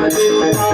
Thank you.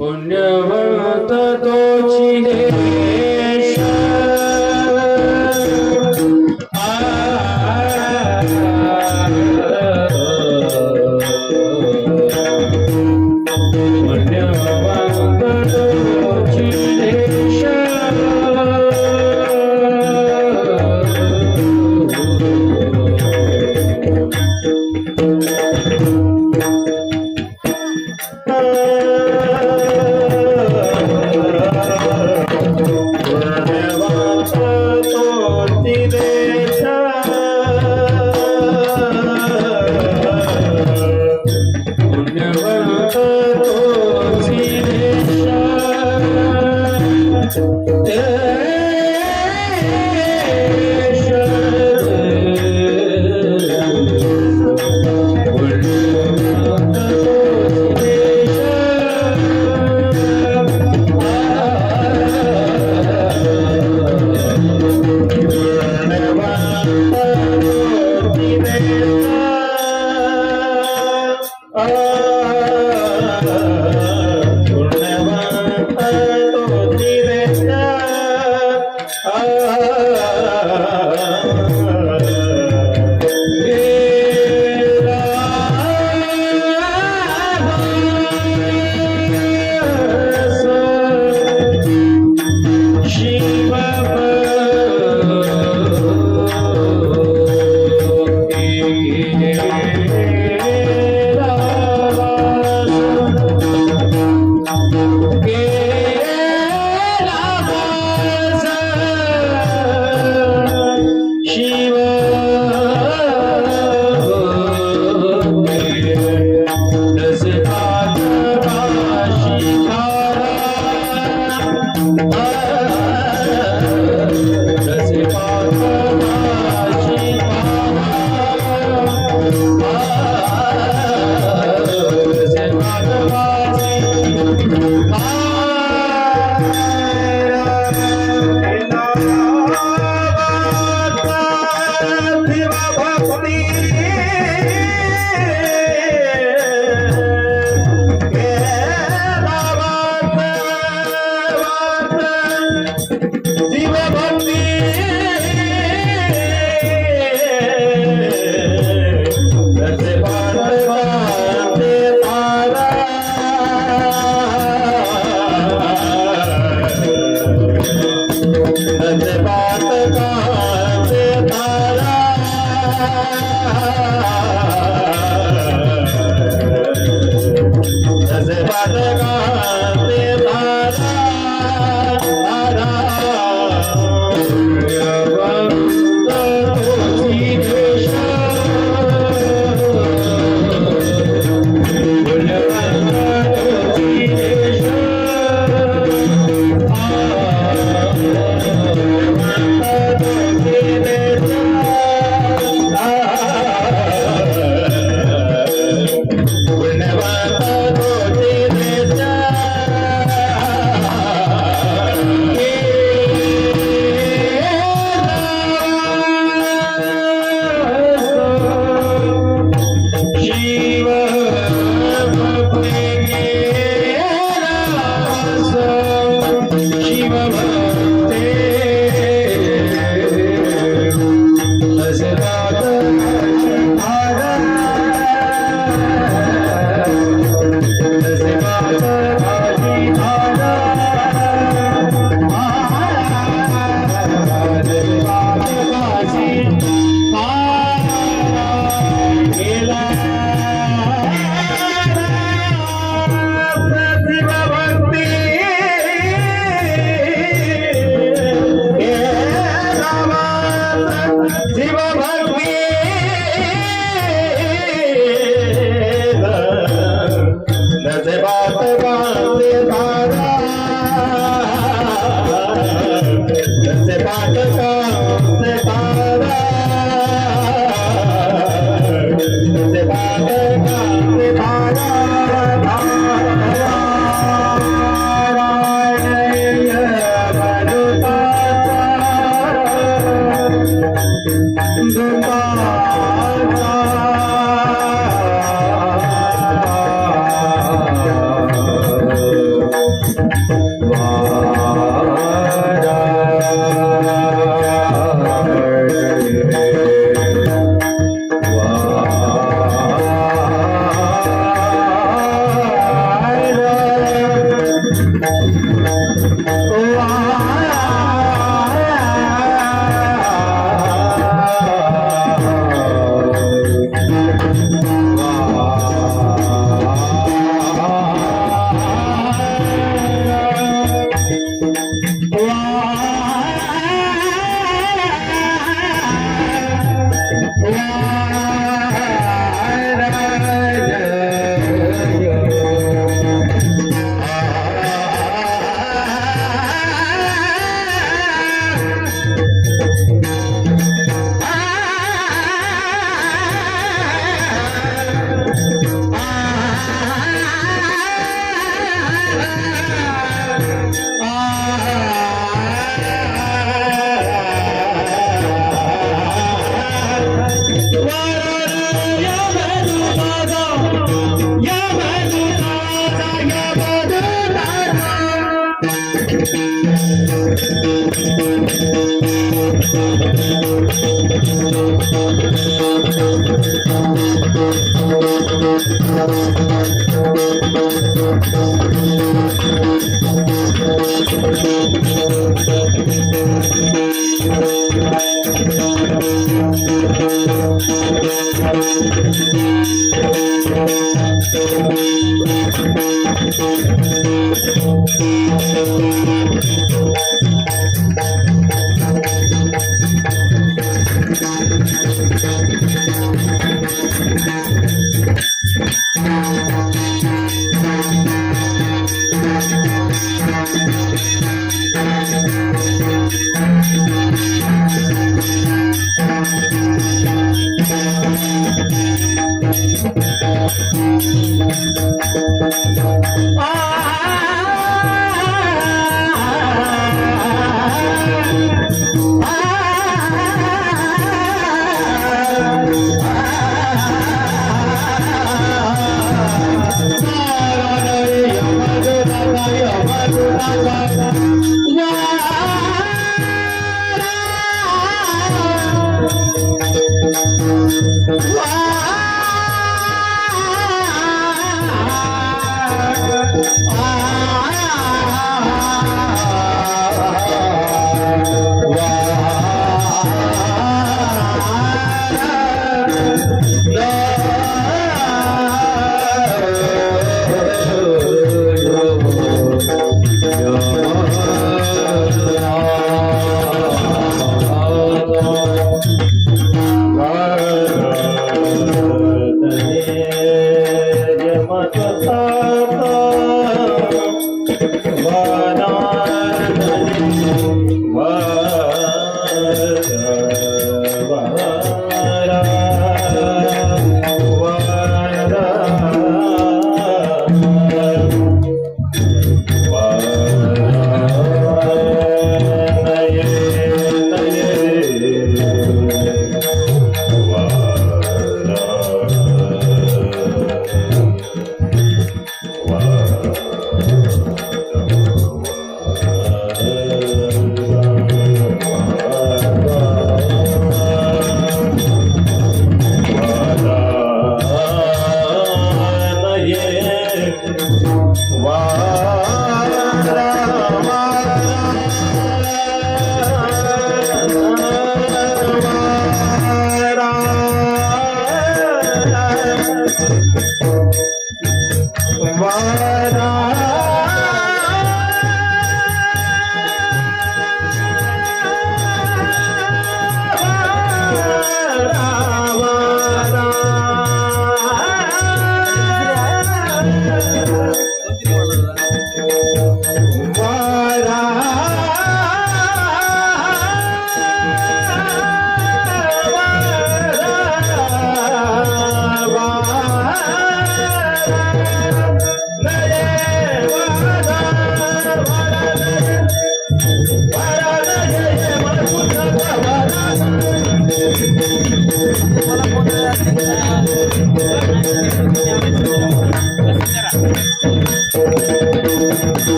पुण्यवंत तोची देश पुण्यवंत तोची देश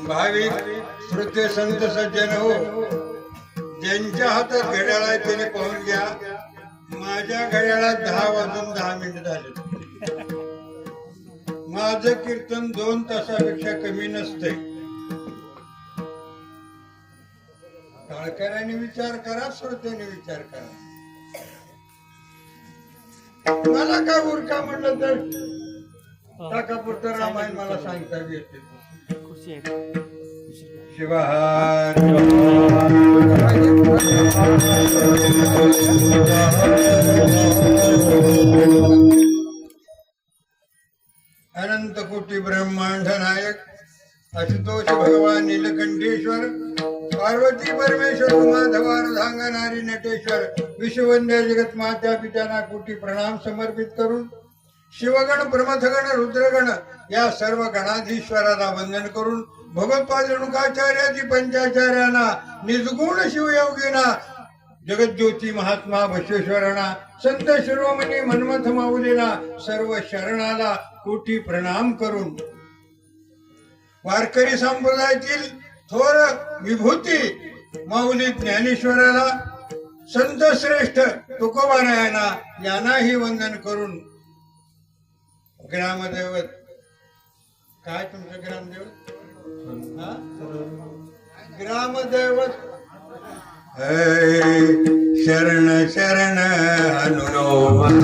भाविक श्रोते संत सज्जन हो, ज्यांच्या हातात घड्याळ आहे त्याने पाहून घ्या. माझ्या घड्याळात 10 वाजून 10 मिनिट झाले. माझं कीर्तन 2 तासापेक्षा कमी नसते. टाळकऱ्याने विचार करा, श्रोत्याने विचार करा. मला काय उरका म्हटलं तर टाकापुरतं रामायण मला सांगता येते. शिवाहार अनंत कोटी ब्रह्मांड नायक आशुतोष भगवान नीलकंठेश्वर पार्वती परमेश्वर उमाधवार नारी नटेश्वर विश्ववंद्य जगत मात्या पित्यांना कोटी प्रणाम समर्पित करून शिवगण प्रमथगण रुद्रगण या सर्व गणाधीश्वराला वंदन करून भगवत्पाद रेणुकाचार्याजी पंचाचार्यांना निजगुण शिवयोगीना जगज्योती महात्मा बसवेश्वरांना संत शिरोमणी मन्मथ माऊलीला सर्व शरणाला कोटी प्रणाम करून वारकरी संप्रदायातील थोर विभूती माऊली ज्ञानेश्वराला संत श्रेष्ठ तुकोबारायांना यांनाही वंदन करून ग्रामदैवत काय तुमचं ग्रामदैवत ग्रामदैवत शरण शरण हनुमान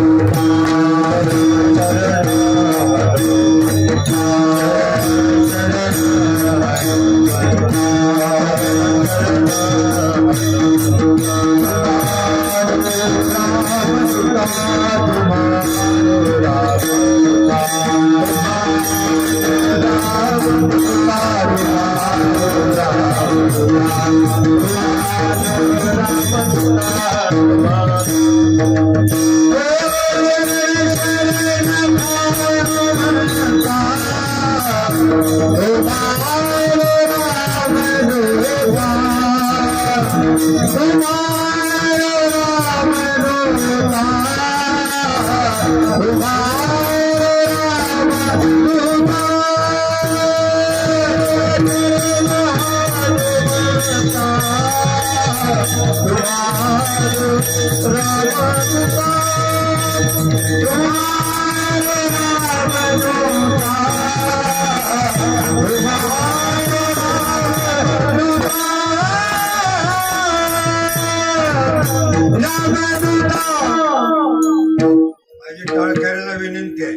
माझी टाळकऱ्याला विनंती आहे,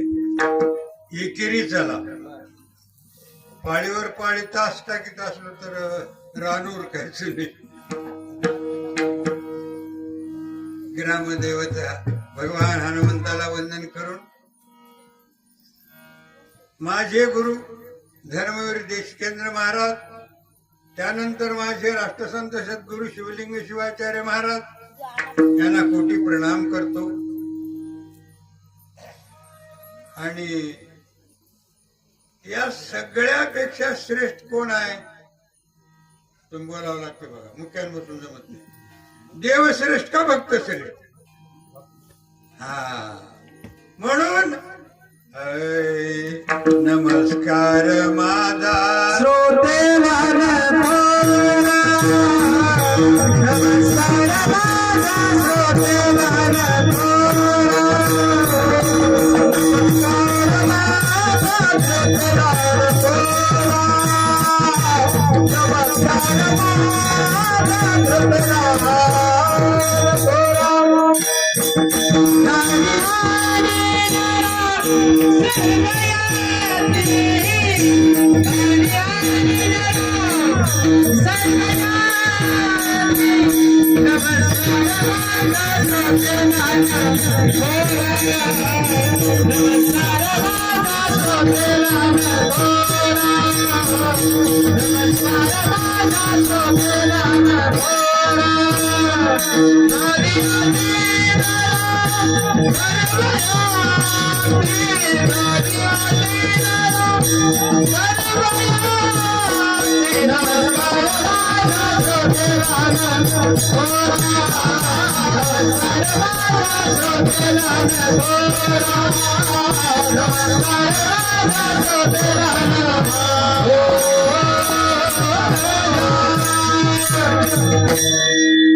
एकेरी चला. पाळीवर पाळी तास टाकीत असलो तर रानूर खायचं नाही. ग्रामदैवत भगवान हनुमंताला वंदन करून माझे गुरु धर्मवीर देशकेंद्र महाराज, त्यानंतर माझे राष्ट्रसंत सद्गुरु शिवलिंग शिवाचार्य महाराज यांना कोटी प्रणाम करतो. आणि या सगळ्यापेक्षा श्रेष्ठ कोण आहे? तुम्ही बोलावं लागतं बघा, मुख्यान बसून जमत नाही. देव श्रेष्ठ का भक्त श्रेष्ठ? हा म्हणून नमस्कार माझा श्रोते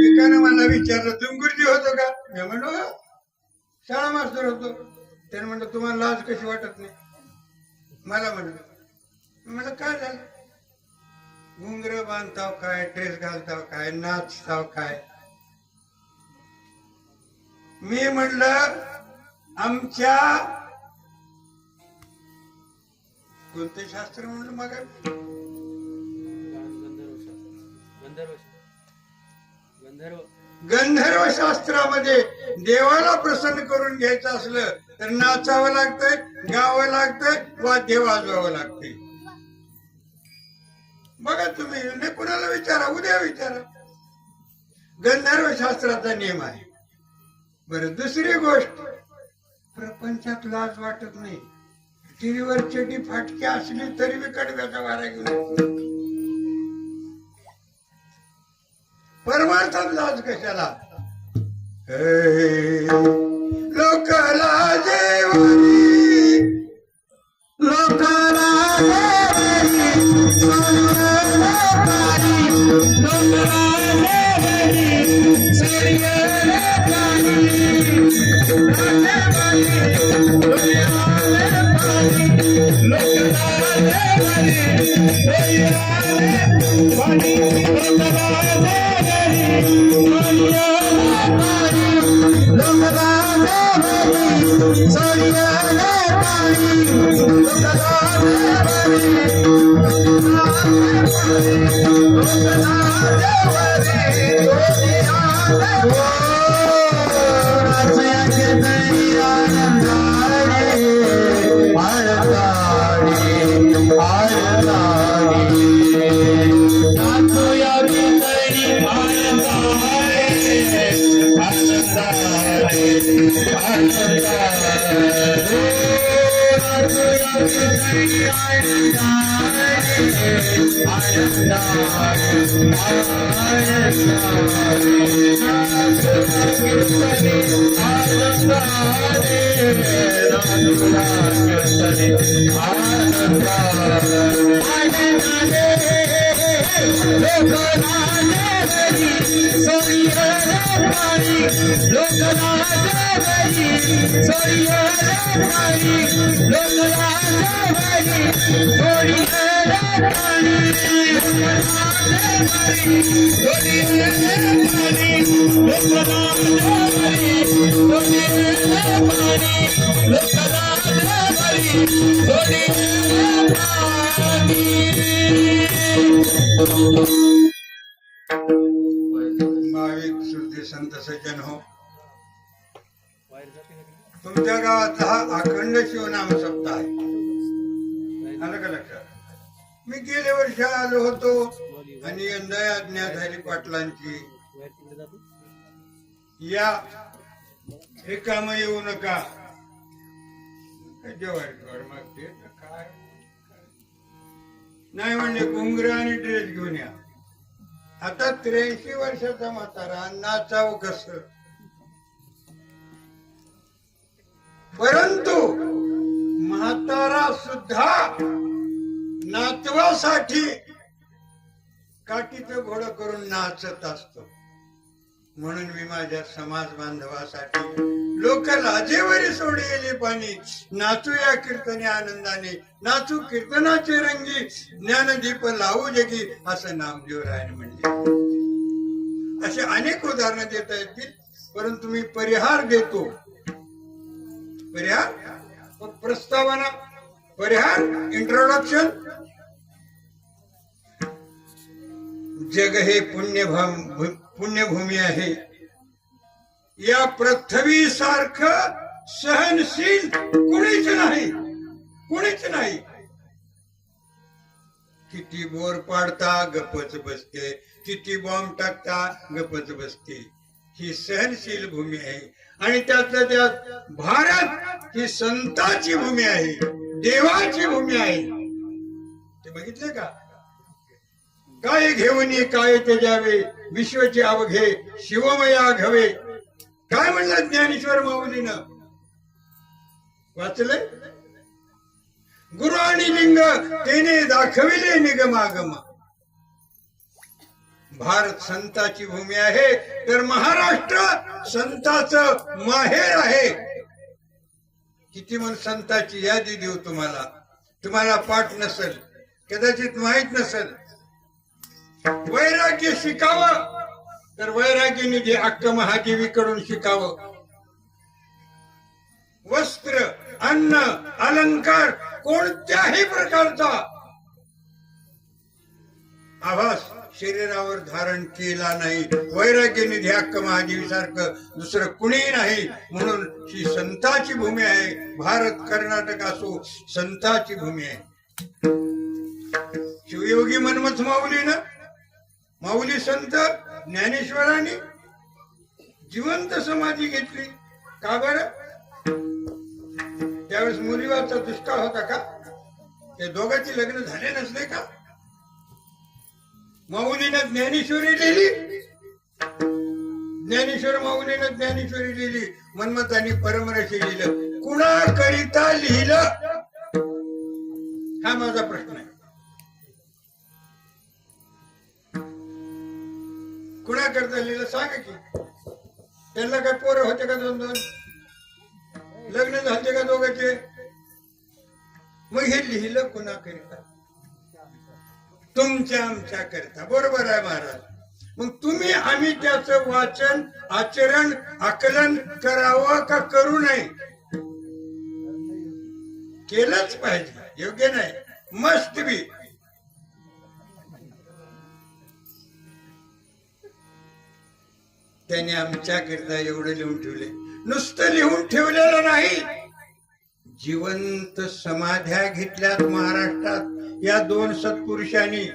एकानं मला विचारलं, तुम्ही गुरुजी होतो का? मी म्हणलो "हो, शाळा मास्तर होतो." त्याने म्हणलं तुम्हाला लाज कशी वाटत नाही? मला म्हणलं. म्हणलं काय झालं? घुंगर बांधताव काय, ड्रेस घालताव काय, नाचताव काय? मी म्हणलं आमच्या कोणतं शास्त्र म्हणलं मग? गंधर्व शास्त्रामध्ये देवाला प्रसन्न करून घ्यायचं असलं तर नाचावं लागतंय, गावं लागतंय, वाद्य वाजवावं लागतंय. बघा तुम्ही, नाही कुणाला विचारा, उद्या विचारा. गंधर्व शास्त्राचा नियम आहे. बरं, दुसरी गोष्ट, प्रपंचात लाज वाटत नाही. टीव्हीवर चेटी फाटकी असली तरी मी कडव्याचा वारा घेऊन. परमार्थात लाज कशाला? लोक लाजेवारी, लोक भाविक श्रुती संत सज्जन हो, तुमच्या गावात हा अखंड शिवनाम सप्ताह आहे. आलं का लक्षात? मी गेल्या वर्षी आलो होतो आणि यंदा आज्ञा झाली पाटलांची, या रिकाम येऊ नका. जेवायला मागते काय नाही म्हणले घुंगर आणि ड्रेस घेऊन या. आता 83 वर्षाचा म्हातारा नाचावं कस. परंतु म्हातारा सुद्धा नातवासाठी काठीचं घोडं करून नाचत असतो. म्हणून मी माझ्या समाज बांधवासाठी लोक लाजेवरी सोडेले पाणी नाचूया कीर्तने आनंदाने नाचू कीर्तनाचे रंगी ज्ञानदीप लावू जगी असं नामदेवरायाने म्हणले. असे अनेक उदाहरणं देता येतील, परंतु मी परिहार देतो. परिहार प्रस्तावना, परिहार इंट्रोडक्शन. जग हे पुण्यभूमी आहे. या पृथ्वी सारखं सहनशील कुणीच नाही, कुणीच नाही. किती बोर पाडता गपच बसते, किती बॉम्ब टाकता गपच बसते. ही सहनशील भूमी आहे. आणि त्यातल्या त्यात भारत ही संतांची भूमी आहे, देवाची भूमी आहे. ते बघितले का? काय घेऊन काय त्याच्यावे विश्वचे अवघे शिवमया घवे. काय म्हणलं ज्ञानेश्वर माऊलीनं? वाचले? गुरु आणि लिंग तेने दाखविले निगमागम. भारत संताची भूमी आहे, तर महाराष्ट्र संताचं माहेर आहे. किती म्हणून संताची यादी देऊ तुम्हाला. तुम्हाला पाठ नसेल, कदाचित माहित नसेल. वैराग्य शिकावं तर वैराग्य निधी अक्क महादेवीकडून शिकावं. वस्त्र, अन्न, अलंकार कोणत्याही प्रकारचा आभास शरीरावर धारण केला नाही. वैराग्य निधी अक्क महादेवी सारखं दुसरं कुणीही नाही. म्हणून ही संताची भूमी आहे. भारत कर्नाटक असो, संताची भूमी आहे. शिवयोगी मनमथ माऊलीनं, माऊली संत ज्ञानेश्वरांनी जिवंत समाधी घेतली. का बरं? त्यावेळेस मुलीवाचा दुष्काळ होता का? ते दोघांची लग्न झाले नसले का? माऊलीनं ज्ञानेश्वरी लिहिली, ज्ञानेश्वर माऊलीनं ज्ञानेश्वरी लिहिली, मनमतांनी परमरशी लिहिलं. कुणाकरिता लिहिलं? हा माझा प्रश्न आहे. कुणा करता लिहिलं सांगा की. त्यांना काय पोरं होते का? 2-2 लग्न झाले का दोघांचे? मग हे लिहिलं कुणा करिता? तुमच्या आमच्या करता. बरोबर आहे महाराज. मग तुम्ही आम्ही त्याचं वाचन, आचरण, आकलन करावं का करू नये? केलंच पाहिजे. योग्य नाही, मस्ट बी. त्याने आमच्याकरता एवढं लिहून ठेवले. नुसतं लिहून ठेवलेलं नाही, जिवंत समाध्या घेतल्यात महाराष्ट्रात. या 2 सत्पुरुषांनी,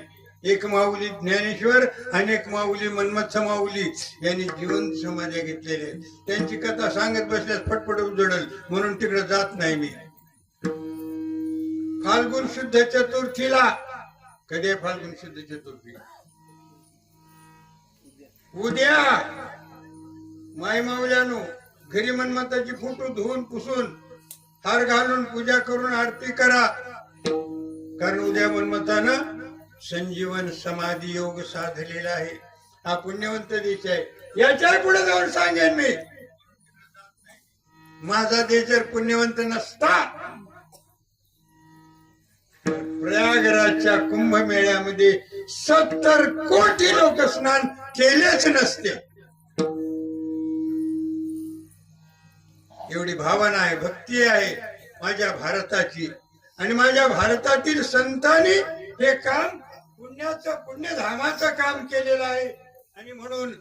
एक माऊली ज्ञानेश्वर आणि एक माऊली मनमथ माऊली, यांनी जिवंत समाध्या घेतलेल्या. त्यांची कथा सांगत बसल्यास फटफट उजडल, म्हणून तिकडे जात नाही मी. फाल्गुन शुद्ध चतुर्थीला, कधी फाल्गुन शुद्ध चतुर्थी? उद्या. माय माऊल्यानो, घरी मनमताची फोटो धुवून पुसून हार घालून पूजा करून आरती करा. कारण उद्या मनमतानं संजीवन समाधी योग साधलेला आहे. हा पुण्यवंत देश आहे. याच्या पुढे जाऊन सांगेन मी. माझा देश जर पुण्यवंत नसता, प्रयागराजच्या कुंभमेळ्यामध्ये 70 कोटी लोक स्नान केलेच नसते. एवढी भावना आहे, भक्ती आहे माझ्या भारताची. आणि माझ्या भारतातील संतांनी हे काम पुण्याचं, पुण्यधामाचं काम केलेलं आहे. आणि म्हणून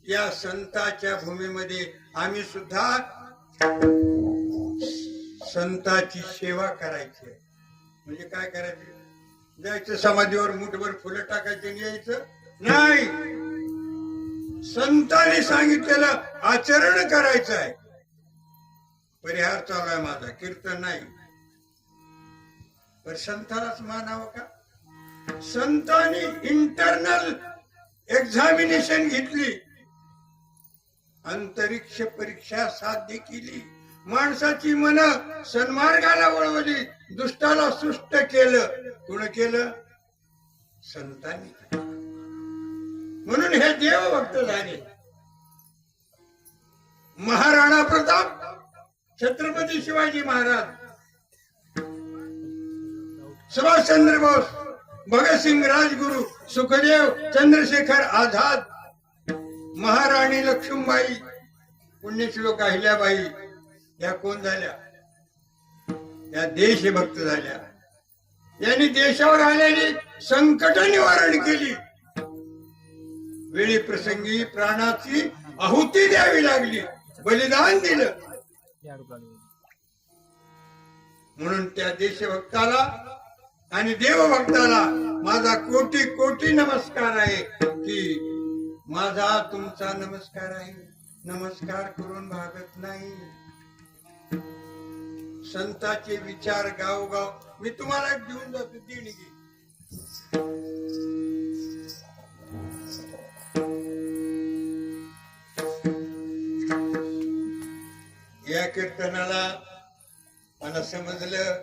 या संतांच्या भूमीमध्ये आम्ही सुद्धा संतांची सेवा करायची. म्हणजे काय करायचं? जायचं समाधीवर मुठभर फुलं टाकायचे आणि यायचं नाही. संतांनी सांगितलेलं आचरण करायचं आहे. परिहार चालू आहे माझा, कीर्तन नाही. पण संतालाच मानावं का? संतांनी इंटरनल एक्झामिनेशन घेतली, अंतरिक्ष परीक्षा साध्य केली, माणसाची मन सन्मार्गाला वळवली, दुष्टाला सुष्ट केलं. कोण केलं? संतांनी. म्हणून हे देवभक्त झाले. महाराणा प्रताप, छत्रपती शिवाजी महाराज, सुभाषचंद्र बोस, भगतसिंग, राजगुरु, सुखदेव, चंद्रशेखर आझाद, महाराणी लक्ष्मीबाई, पुण्यश्लोक अहिल्याबाई, या कोण झाल्या? या देशभक्त झाल्या. यांनी देशावर आलेली संकट निवारण केली. वेळी प्रसंगी प्राणाची आहुती द्यावी लागली, बलिदान दिलं. म्हणून त्या देशभक्ताला आणि देवभक्ताला माझा कोटी कोटी नमस्कार आहे. की माझा तुमचा नमस्कार आहे. नमस्कार करून भागत नाही. संतांचे विचार गावोगाव मी तुम्हाला घेऊन जातो देणगी. या कीर्तनाला मला समजलं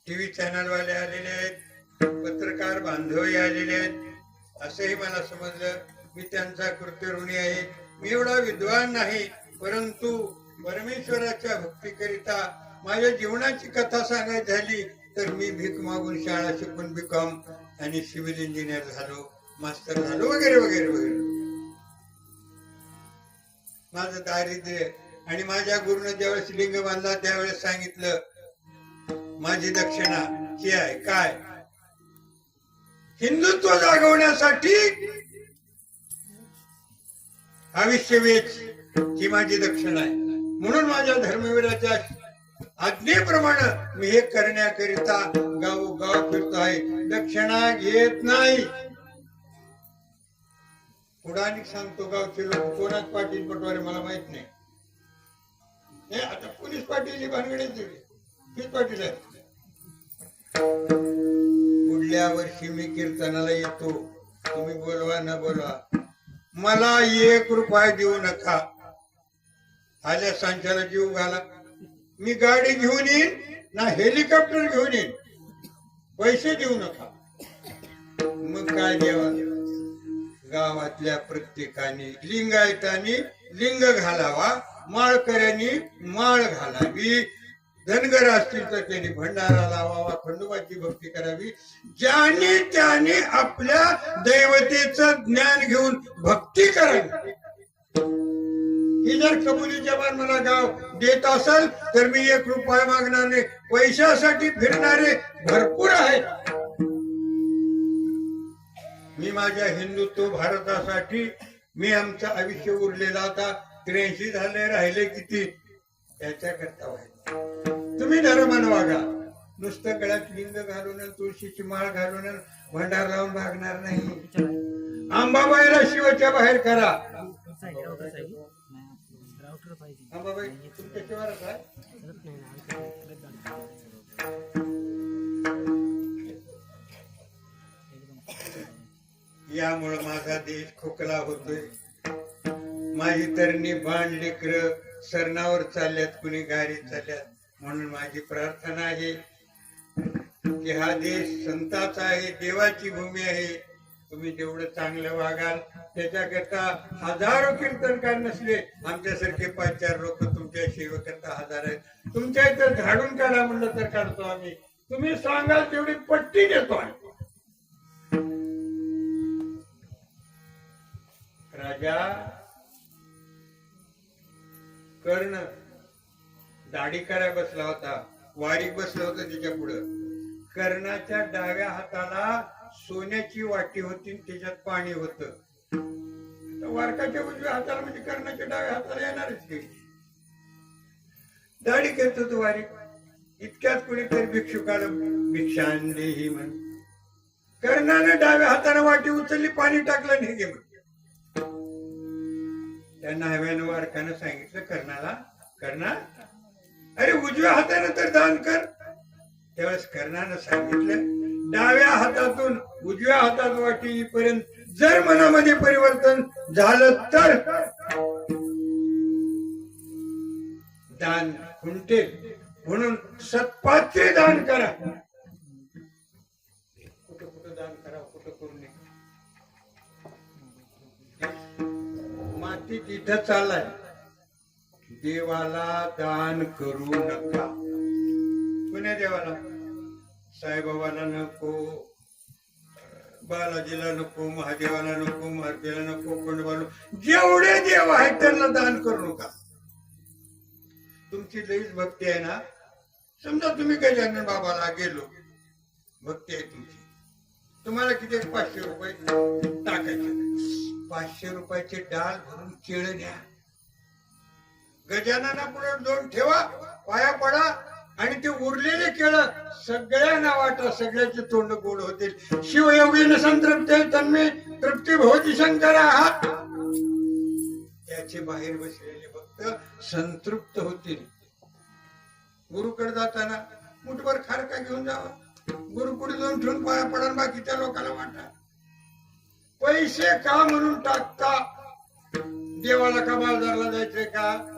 टीव्ही चॅनल वाले आलेले आहेत, पत्रकार बांधवही आलेले आहेत, असंही मला समजलं. मी त्यांचा कृतऋणी आहे. मी एवढा विद्वान नाही, परंतु परमेश्वराच्या भक्तीकरिता माझ्या जीवनाची कथा सांगायची झाली तर मी भीक मागून शाळा शिकून बीकॉम आणि सिव्हिल इंजिनियर झालो, मास्टर झालो, वगैरे वगैरे वगैरे. माझं दारिद्र्य आणि माझ्या गुरुनं ज्यावेळेस लिंग बांधला त्यावेळेस सांगितलं माझी दक्षिणा ही आहे. काय? हिंदुत्व जागवण्यासाठी आयुष्य वेच ही माझी दक्षिणा आहे. म्हणून माझ्या धर्मवीराच्या आज्ञेप्रमाणे मी हे करण्याकरिता गावोगाव फिरतो आहे. दक्षिणा घेत नाही. पुढानिक सांगतो गावचे लोक कोणाच पाटील पटवारे मला माहित नाही. हे आता पोलीस पाटील ही भानगडीच दिली, हीच पाटील आहे. पुढल्या वर्षी मी कीर्तनाला येतो. तुम्ही बोलवा न बोलवा, मला 1 रुपया देऊ नका. आल्या सांच्याला जीव घाला. मी गाडी घेऊन येईन ना हेलिकॉप्टर घेऊन येईन, पैसे देऊ नका. मग काय देवा? गावातल्या प्रत्येकाने लिंगायतांनी लिंग घालावा, माळकऱ्यांनी माळ घालावी, धनगर असतील तर त्यांनी भंडारा लावावा, खंडोबाची भक्ती करावी. ज्याने त्याने आपल्या दैवतेचं ज्ञान घेऊन भक्ती करावी. ही जर कबुली जबान मला गाव देत असेल तर मी 1 रुपया मागणार नाही. पैशासाठी फिरणारे भरपूर आहेत. मी माझ्या हिंदुत्व भारतासाठी मी आमचं आयुष्य उरलेला आता 83 झाले, राहिले किती त्याच्याकरता व्हायचं. तुम्ही धर्मानं वागा. नुसतं गळ्यात लिंग घालून तुळशीची माळ घालून भंडार लावून भागणार नाही. आंबाबाईला शिवाच्या बाहेर करा. आंबाबाई तुमच्या शिवारात आहे. यामुळे माझा देश खोकला होतोय. माझी तरणी बाण लेकर सरणावर चालल्यात, कुणी गाडीत चालल्यात. म्हणून माझी प्रार्थना आहे की हा देश संताचा आहे, देवाची भूमी आहे. तुम्ही जेवढं चांगलं वागाल त्याच्याकरता हजारो कीर्तनकार नसले आमच्यासारखे 5-4 लोक तुमच्या सेवेकरता हजार आहेत. तुमच्या इथं झाडून काढा म्हणलं तर काढतो आम्ही. तुम्ही सांगाल तेवढी पट्टी देतो आम्ही. राजा कर्ण दाढी कराय बसला होता, वारीक बसला होता तिच्या पुढं. कर्णाच्या डाव्या हाताला सोन्याची वाटी होती, त्याच्यात पाणी होतं. वारकाच्या उजव्या हाताला म्हणजे कर्णाच्या डाव्या हाताला येणारच की. दाढी करतो तो वारीक. इतक्यात कुणीतरी भिक्षुकाला भिक्षान देही म्हण. कर्णाने डाव्या हाताने वाटी उचलली, पाणी टाकलं, नाही घे म्हण. त्या न्हाव्यानं वारकानं सांगितलं कर्णाला, कर्णा अरे उजव्या हाताने तर दान कर. त्यावेळेस कर्णानं सांगितलं डाव्या हातातून उजव्या हातात वाटी येईपर्यंत जर मनामध्ये परिवर्तन झालं तर दान खुंटे. म्हणून सत्पात्रे दान करा. कुठं कुठं दान करा, कुठं करू नये. माती तिथं चाललाय. देवाला दान करू नका. कोण्या देवाला? साईबाबाला नको, बालाजीला नको, महादेवाला नको, मारुतीला नको, कोंडोबाला नको. जेवढे देव आहेत त्यांना दान करू नका. तुमची लईच भक्ती आहे ना. समजा तुम्ही गजानन बाबाला गेलो, भक्ती आहे तुमची. तुम्हाला किती 500 रुपये टाकायचे. 500 रुपयाचे डाल भरून केळं न्या. गजानना पुढे जाऊन ठेवा, पाया पडा आणि ते उरलेले केळं सगळ्यांना वाटा. सगळ्याचे तोंड गोड होतील. शिवयोगीन संतृप्त तन्मे तृप्ती भवती शंकर आहात. त्याचे बाहेर बसलेले भक्त संतृप्त होतील. गुरुकडे जाताना मुठभर खारका घेऊन जावा. गुरु पुढे जाऊन ठेवून पाया पडा, बाकीच्या लोकांना वाटा. पैसे का म्हणून टाकता? देवाला का बाजारला जायचंय का?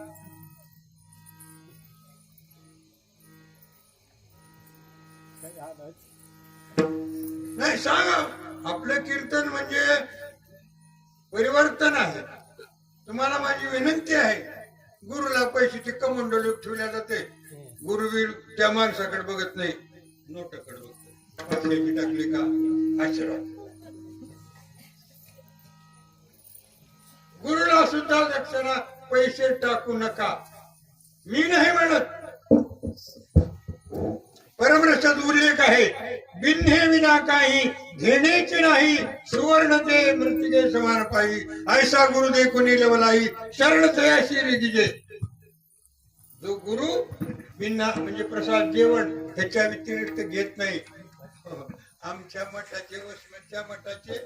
नाही सांगा. आपलं कीर्तन म्हणजे परिवर्तन आहे. तुम्हाला माझी विनंती आहे, गुरुला पैशाची कमंडलूक ठेवल्या जाते. गुरुवीर त्या माणसाकडे बघत नाही, नोटाकडे बघतो. पैशाची टाकली का आशीर्वाद. गुरुला सुद्धा दक्षिणा पैसे टाकू नका. मी नाही म्हणत. परमरसात उल्लेख आहे, बिन्हे विना काही घेण्याचे नाही. सुवर्ण ते मृत्युजे समान पायी. ऐसा गुरु दे कुणी लवलाई. शरण तयाशी रिगिजे. जो गुरु बिना म्हणजे प्रसाद जेवण ह्याच्या व्यतिरिक्त घेत नाही. आमच्या मठाचे वसमतच्या मठाचे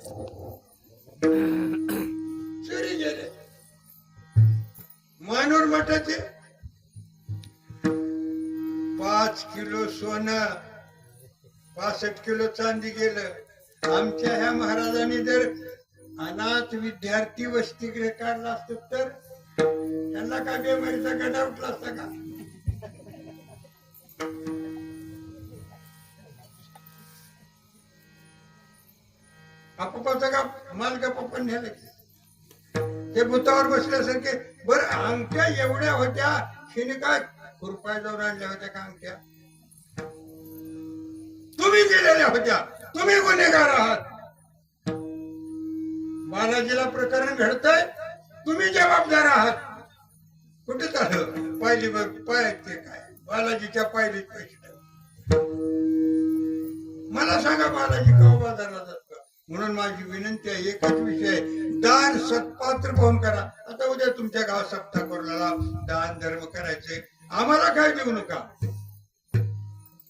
चोरी गेले. मानूर मठाचे 5 किलो सोनं, 65 किलो चांदी गेलं. आमच्या ह्या महाराजांनी जर अनाथ विद्यार्थी वसतिगृह काढला असत तर त्यांना का बेमारीचा गडा उठला असता का? आपापाचा का माल का पप्पन न्यायला ते भूतावर बसल्यासारखे. बरं अंगठ्या एवढ्या होत्या, शिने काय खुरपाय जाऊन आणल्या होत्या का अंगठ्या? तुम्ही दिलेल्या होत्या. तुम्ही गुन्हेगार आहात. बालाजीला प्रकरण घडतंय, तुम्ही जबाबदार आहात. कुठे झालं? पायली बघ पाय ते काय बालाजीच्या पायलीत पैसे टाक. मला सांगा बालाजी केव्हा बाजारला जात? म्हणून माझी विनंती आहे, एकच विषय, दान सत्पात्र पाहून करा. आता उद्या तुमच्या गावात सप्ताह कोरणाला दान धर्म करायचे. आम्हाला काय देऊ नका.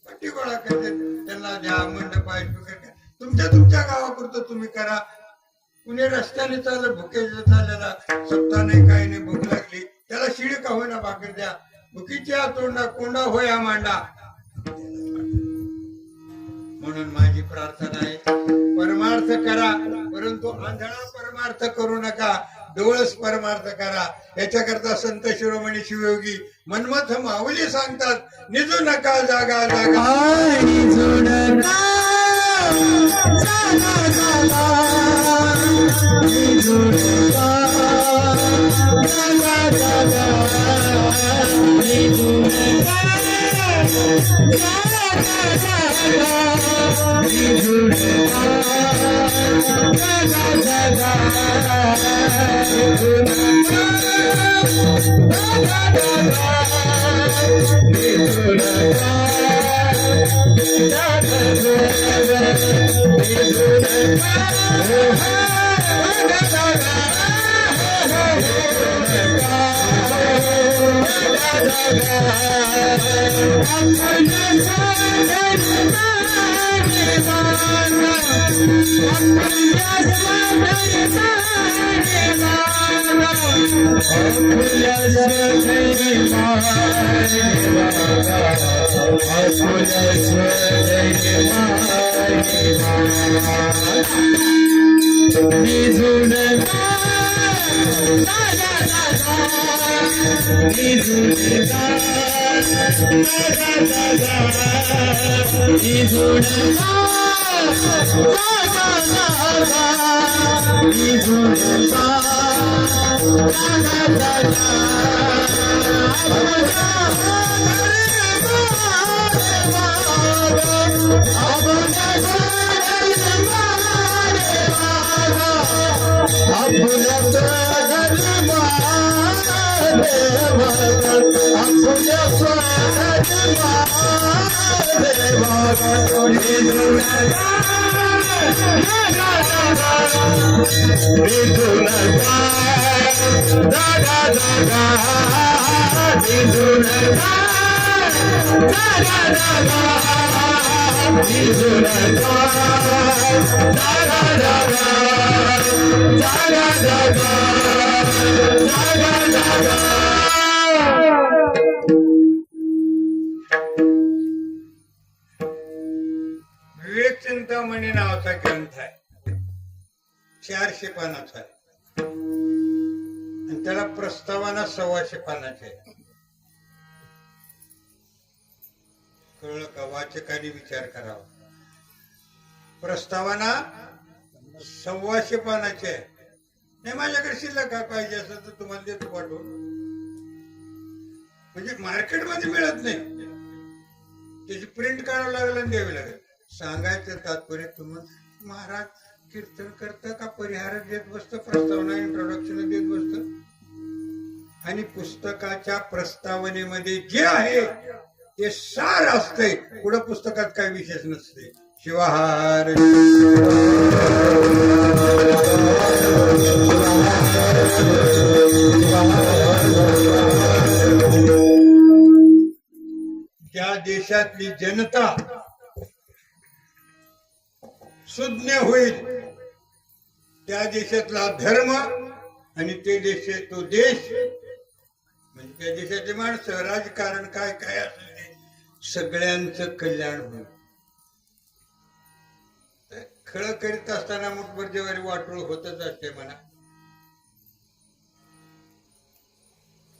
पट्टी गोळा करते त्यांना द्या. मंडप आहे तुमच्या गावापुरतं तुम्ही करा. कुणी रस्त्याने चाललं भुके चाललेला सप्ताह नाही काही नाही, भूक लागली त्याला शिडी का होईना भाकर द्या. भुकीच्या तोंडा कोंडा होया मांडा. म्हणून माझी प्रार्थना आहे, परमार्थ करा परंतु आंधळा परमार्थ करू नका. डोळस परमार्थ करा. याच्याकरता संत शिरोमणी शिवयोगी मन्मथ माऊली सांगतात, निजू नका जागा जागा. निजू नका जागा जागा. निजू नका जागा जागा. निजू नका जागा जागा. निजू नका जागा जागा. I'm विवेक चिंतामणी नावाचा ग्रंथ आहे, 400 पानाचा आहे आणि त्याला प्रस्तावना 125 पानाचे आहे. कळलं का? वाचकाने विचार करावा. प्रस्तावना 125 पानाचे आहे. नाही माझ्याकडे शिल्लक काय पाहिजे असं तर तुम्हाला देतो पाठवून. म्हणजे मार्केटमध्ये मिळत नाही, त्याची प्रिंट काढावं लागेल आणि द्यावी लागेल. सांगायचं तात्पर्य तुम्हाला महाराज कीर्तन करतं का परिहार देत बसतं, प्रस्तावना इंट्रोडक्शन देत बसतं आणि पुस्तकाच्या प्रस्तावनेमध्ये जे आहे ते सार असते. पुढं पुस्तकात काही विशेष नसते. शिवाहार ज्या देशातली जनता सुज्ञ होईल त्या देशातला धर्म आणि ते देश तो देश म्हणजे त्या देशातले माणसं राजकारण काय काय असेल सगळ्यांचं कल्याण होईल. खळ करीत असताना मुठभर जेवारी वाटोळ होतच असते म्हणा.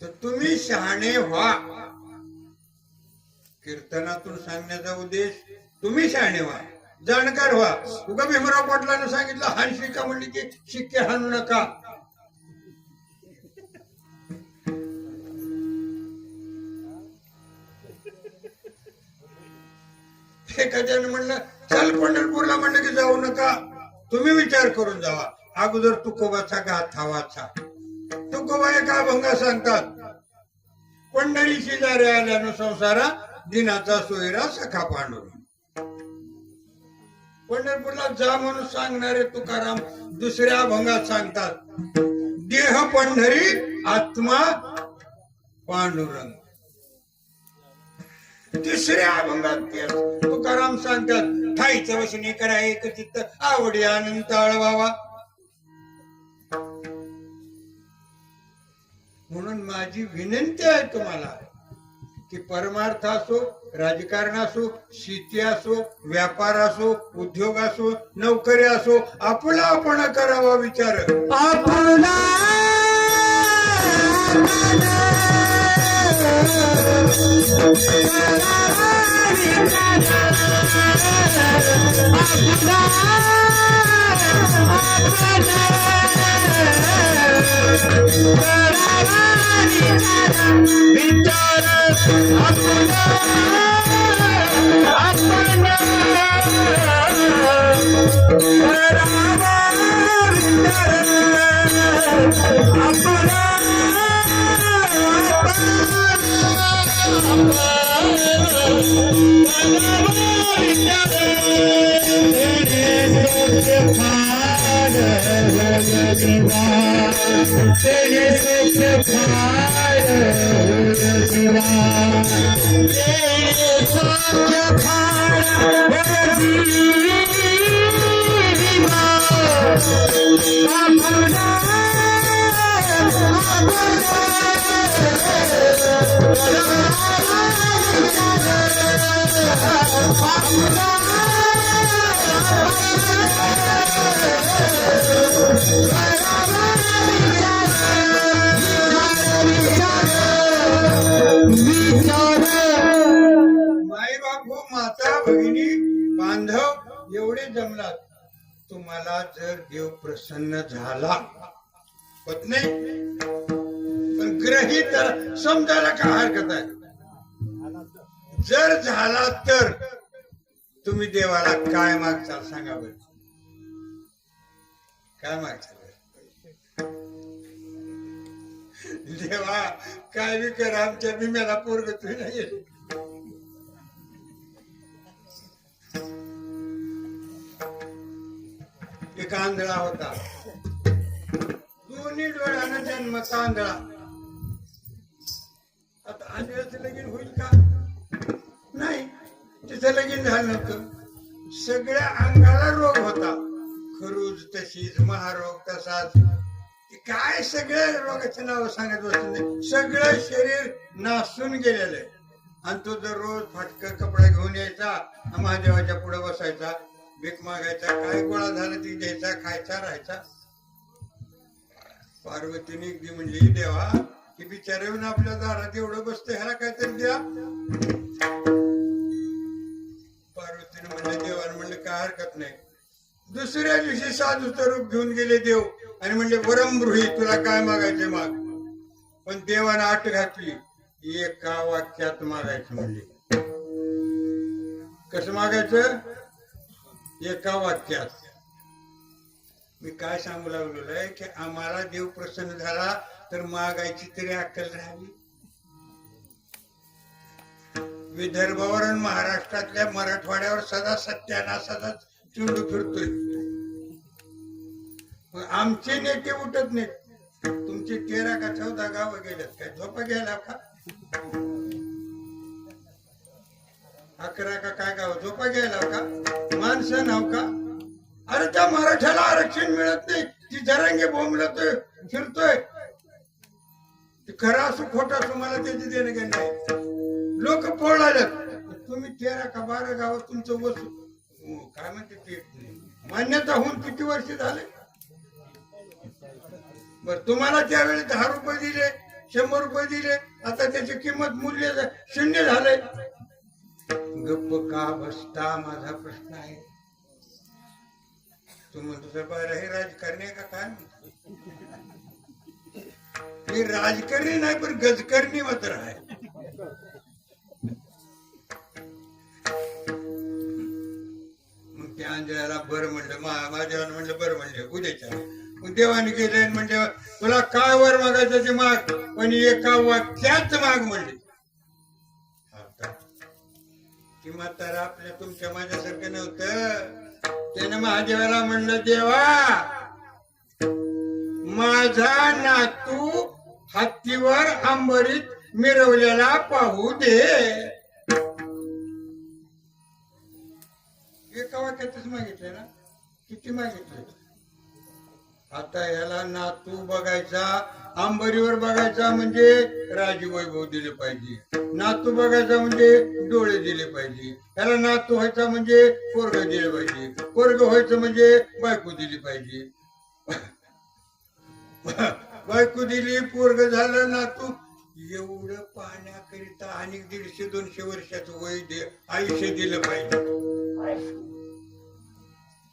तर तुम्ही शहाणे व्हा. कीर्तनातून सांगण्याचा उद्देश तुम्ही शहाणे व्हा, जाणकार व्हा. उगा भीमराव पाटलांना सांगितलं हान शिका म्हणली की शिक्के हाणू नका. एखाद्याने म्हणलं चल पंढरपूरला, म्हणलं की जाऊ नका. तुम्ही विचार करून जावा. अगोदर तुकोबाचा गाथा वाचा. तुकोबा एक अभंग सांगतात. पंढरी शेजारी आल्यानं संसारा दिनाचा सोयरा सखा पांडुरंग. पंढरपूरला जा म्हणून सांगणारे तुकाराम दुसऱ्या अभंगात सांगतात देह पंढरी आत्मा पांडुरंग. तिसऱ्या अभंगात तुकाराम सांगतात ठाईचं वसने करा एक चित्त आवडी आनंद आळवावा. म्हणून माझी विनंती आहे तुम्हाला की परमार्थ असो, राजकारण असो, शेती असो, व्यापार असो, उद्योग असो, नोकरी असो, आपला आपण करावा विचार. आपला फार देवा तेरे सुख फार देवा तेरे सुख फार माई बापू माता भगिनी बांधव एवढे जमलात. तुम्हाला जर देव प्रसन्न झाला होत नाही पण ग्रहित समजायला काय हरकत आहे. जर झाला तर तुम्ही देवाला काय मागचाल सांगा बरं. काय मागचाल देवा काय बी कर आमच्या भीम्याला पोरग तुम्ही नाही. एक आंधळा होता. दोन्ही डोळ्यानं जन्माचा आंधळा. आता आंधळ्याचं लगीन होईल का नाही. तिचं लगीन झालं नव्हतं. सगळ्या अंगाला रोग होता. खरूज तशीच महारोग तसाच. काय सगळ्या रोगाचं नाव सांगत बसत. सगळं शरीर नासून गेलेलं आहे. आणि तो दररोज फाटक कपडा घेऊन यायचा महादेवाच्या पुढे बसायचा भीक मागायचा. काय गोळा झाला ती द्यायचा खायचा राहायचा. पार्वतीने एकदी म्हणली देवा की बिचारे येऊन आपल्या दारात एवढं बसतं ह्याला काहीतरी द्या. पार्वतीने म्हणलं देवाने म्हणलं काय हरकत नाही. दुसऱ्या दिवशी साधूचं रूप घेऊन गेले देव आणि म्हणले वरमृही तुला काय मागायचे माग. पण देवाने आट घातली एका वाक्यात मागायचं म्हणले. कसं मागायचं एका वाक्यात. मी काय सांगू लागलेलो आहे की आम्हाला देव प्रसन्न झाला तर मागायची तरी अक्कल राहावी. विदर्भावर आणि महाराष्ट्रातल्या मराठवाड्यावर सदा सत्यानाशाचा चिंडू फिरतोय. आमचे नेते उठत नाहीत. तुमचे 13 का 14 गावं गेल्यात काय झोपा घ्यायला का. 11 का काय गाव झोपा घ्यायला का. माणसं नाव का. अरे त्या मराठ्याला आरक्षण मिळत नाही. ती जरांगे बोंबलतोय फिरतोय. खरं असो खोटा असो मला त्याची देणं घेणं नाही. लोक पोळाल्यात. तुम्ही 13 का 12 गाव तुमचं वसू काय म्हणते ते मान्यता होऊन किती वर्ष झाले. बर तुम्हाला त्यावेळी 10 रुपये दिले 100 रुपये दिले. आता त्याची किंमत मूल्य 0 झालंय. गप्प का बसता माझा प्रश्न आहे. तू म्हणतो सर बाहेर हे राजकारणी आहे का काय म्हणतो. मी राजकारणी नाही पण गजकारणी मात्र आहे. मग त्या आंधळ्याला बरं म्हणलं माझ्या म्हणलं बरं म्हणलं उद्याच्या. मग देवाने गेले म्हणजे तुला काय वर मागायचं ते माग पण एका वाक्यात माग म्हणले. ती म्हातारा आपल्या तुमच्या माझ्यासारखं नव्हतं. त्याने महादेवाला म्हणलं देवा माझा नातू हत्तीवर अंबरीत मिरवलेला पाहू दे. एका वाक्यातच मागितलं ना. किती मागितलं. आता याला नातू बघायचा अंबरीवर बघायचा म्हणजे राजवैभव दिले पाहिजे. नातू बघायचा म्हणजे डोळे दिले पाहिजे. याला नातू व्हायचा म्हणजे पोरग दिले पाहिजे. पोरग व्हायचं म्हणजे बायको दिली पाहिजे. बायको दिली पोरग झालं नातू. एवढं पाहण्याकरिता आणि 150-200 वर्षाचं वय आयुष्य दिलं पाहिजे.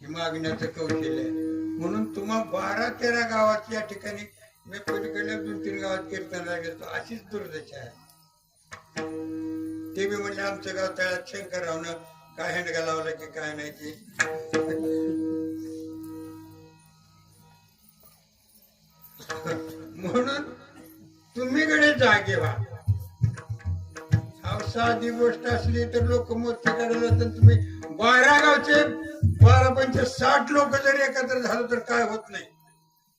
ही मागण्याचं कौशल्य आहे. म्हणून तुम्हा 12-13 गावात या ठिकाणी मी पलीकडल्या 2-3 गावात कीर्तनाला गेलो. अशीच दुर्दशा आहे. ते बी म्हणले आमचं गाव तळ्यात शंकररावनं काय हँडगा लावला की काय नाही ते. म्हणून तुम्ही कडे जागे व्हा. साधी गोष्ट असली तर लोक मोर्चे काढायला तर तुम्ही 12 गावचे 12-25 गावांचे 60 लोक जरी एकत्र झालं तर काय होत नाही.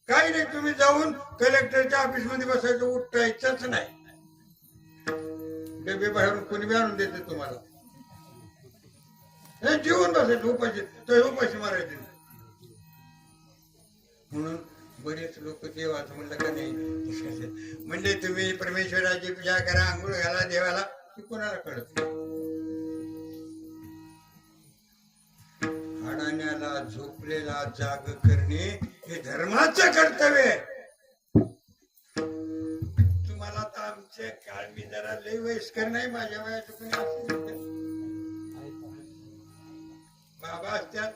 काही नाही, तुम्ही जाऊन कलेक्टरच्या ऑफिस मध्ये बसायचं, उठायचंच नाही. डबे बाहेरून कुणी बी आणून देते तुम्हाला, हे जेवून बसायचं उपाशी, तर उपाशी मारायचे. म्हणून बरेच लोक देवाचं म्हणलं का नाही म्हणजे तुम्ही परमेश्वराची पूजा करा, आंघोळ घाला देवाला, ती कोणाला कळत नाही. अडाण्याला झोपलेला जाग करणे हे धर्माचं कर्तव्य आहे. तुम्हाला तर आमचे काळ मी जरा लय वयस्कर नाही, माझ्या वयाचं कोणी असेल बाबा असत्यात.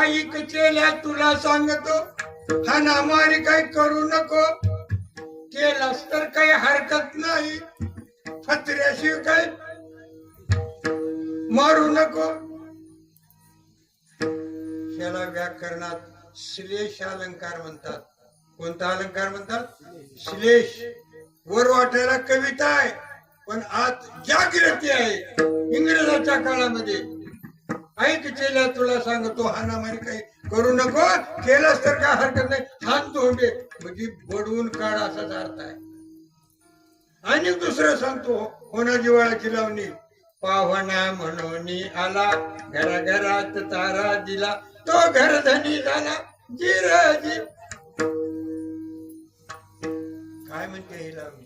ऐक चेल्या तुला सांगतो, हा नामारी काही करू नको, केलास तर काही हरकत नाही, फत्र्याशिवाय काय मारू नको. याला व्याकरणात श्लेष अलंकार म्हणतात. कोणता अलंकार म्हणतात? श्लेष. वर वाटायला कविता आहे पण आत जागृती आहे. इंग्रजाच्या काळामध्ये ऐक चेल्या तुला सांगतो, हानामारी काही करू नको, केलंच तर काय हरकत नाही, हात धोंडे म्हणजे बडवून काढ असाच अर्थ आहे. आणि दुसरं सांगतो, होणा जिवाळाची लावणी, पाहुणा म्हणून आला, घराघरात तारा दिला, तो घरधनी झाला जिराजी. काय म्हणते ही लावणी?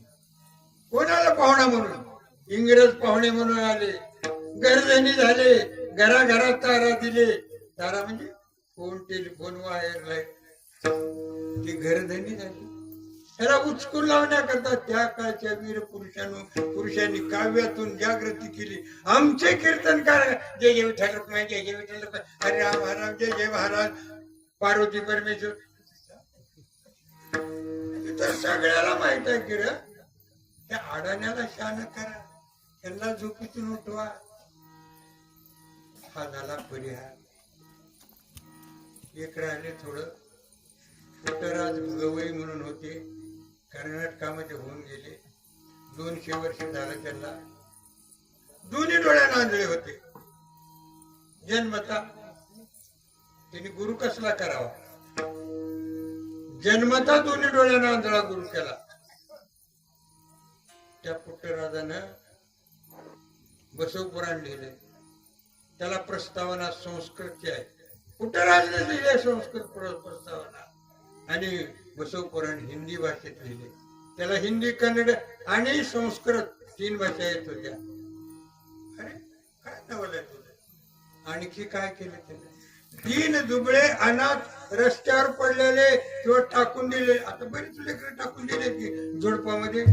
कोणाला पाहुणा म्हणून? इंग्रज पाहुणे म्हणून आले, घरधनी झाले, घराघरात तारा दिले. तारा म्हणजे फोन, टेलिफोन, वायर लाईट, ती घरधनी झाली. त्याला उचकून लावण्याकरता त्या काळच्या वीर पुरुषांनी काव्यातून जागृती केली. आमचे कीर्तनकार जय जय विठ्ठल रुक्माई, जय जय विठ्ठल रुक्माई, हरे राम हरे राम, जय जय महाराज, पार्वती परमेश्वर. तर सगळ्याला माहित आहे की रे, त्या अडाण्याला शान करा, त्यांना झोपेतून उठवा. हा झाला परिहार. एक राहिले थोडं. पुट्टराज गवई म्हणून होते, कर्नाटकामध्ये होऊन गेले. 200 वर्ष झालं त्यांना. दोन्ही डोळ्याला आंधळे होते जन्मता. त्यांनी गुरु कसला करावा? जन्मता दोन्ही डोळ्याला आंधळा गुरु केला. त्या पुट्टराजानं बसव पुराण लिहिले. त्याला प्रस्तावना संस्कृतची आहे. पुट्टराजने लिहिले संस्कृत प्रस्तावना, आणि बसव पुराण हिंदी भाषेत लिहिले. त्याला हिंदी, कन्नड आणि संस्कृत 3 भाषा येत होत्या. अरे काय नवलय तुझं? आणखी काय केलं त्याने? दीन दुबळे अनाथ, रस्त्यावर पडलेले किंवा टाकून दिले. आता बरीच लेकरं टाकून दिले की झोडपामध्ये.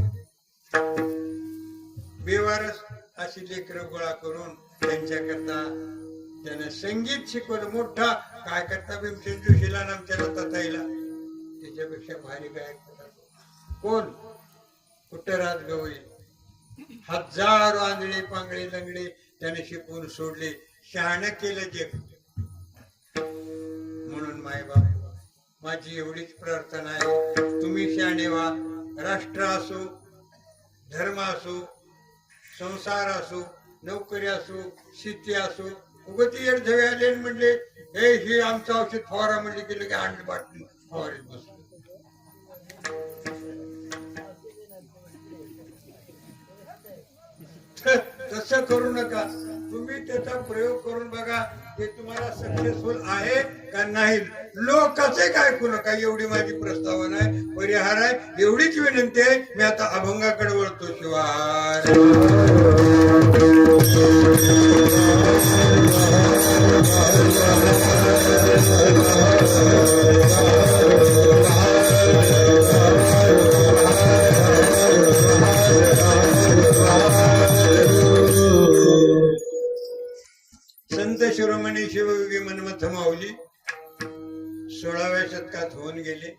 बेवारस अशी लेकरं गोळा करून त्यांच्याकरता त्याने संगीत शिकवलं. मोठा काय करता भीमसेन जोशीला नाम त्याला तथाईला, त्याच्यापेक्षा भारी गायक होता कोण? पुट्टराज गवई. हजारो आंधळे पांगळे लंगडे त्याने शिकवून सोडले, शहाणं केलं जग. म्हणून मायबाप, माझी एवढीच प्रार्थना आहे, तुम्ही शहाणे व्हा. राष्ट्र असो, धर्म असो, संसार असो, नोकरी असो, शेती असो. उगती एक झवे आले म्हणले हे आमचं औषध फवारा म्हणले, गेलं की 100 बाटली फवारीत बसलो. तसं करू नका. तुम्ही त्याचा प्रयोग करून बघा, हे तुम्हाला सक्सेसफुल आहे का नाही. लोकांचे काय ऐकू नका. एवढी माझी प्रस्तावना आहे, परिहार आहे, एवढीच विनंती आहे. मी आता अभंगाकडे वळतो. शिवाय संत शिरोमणी शिवयोगी मनमथ माऊली 16व्या शतकात होऊन गेले.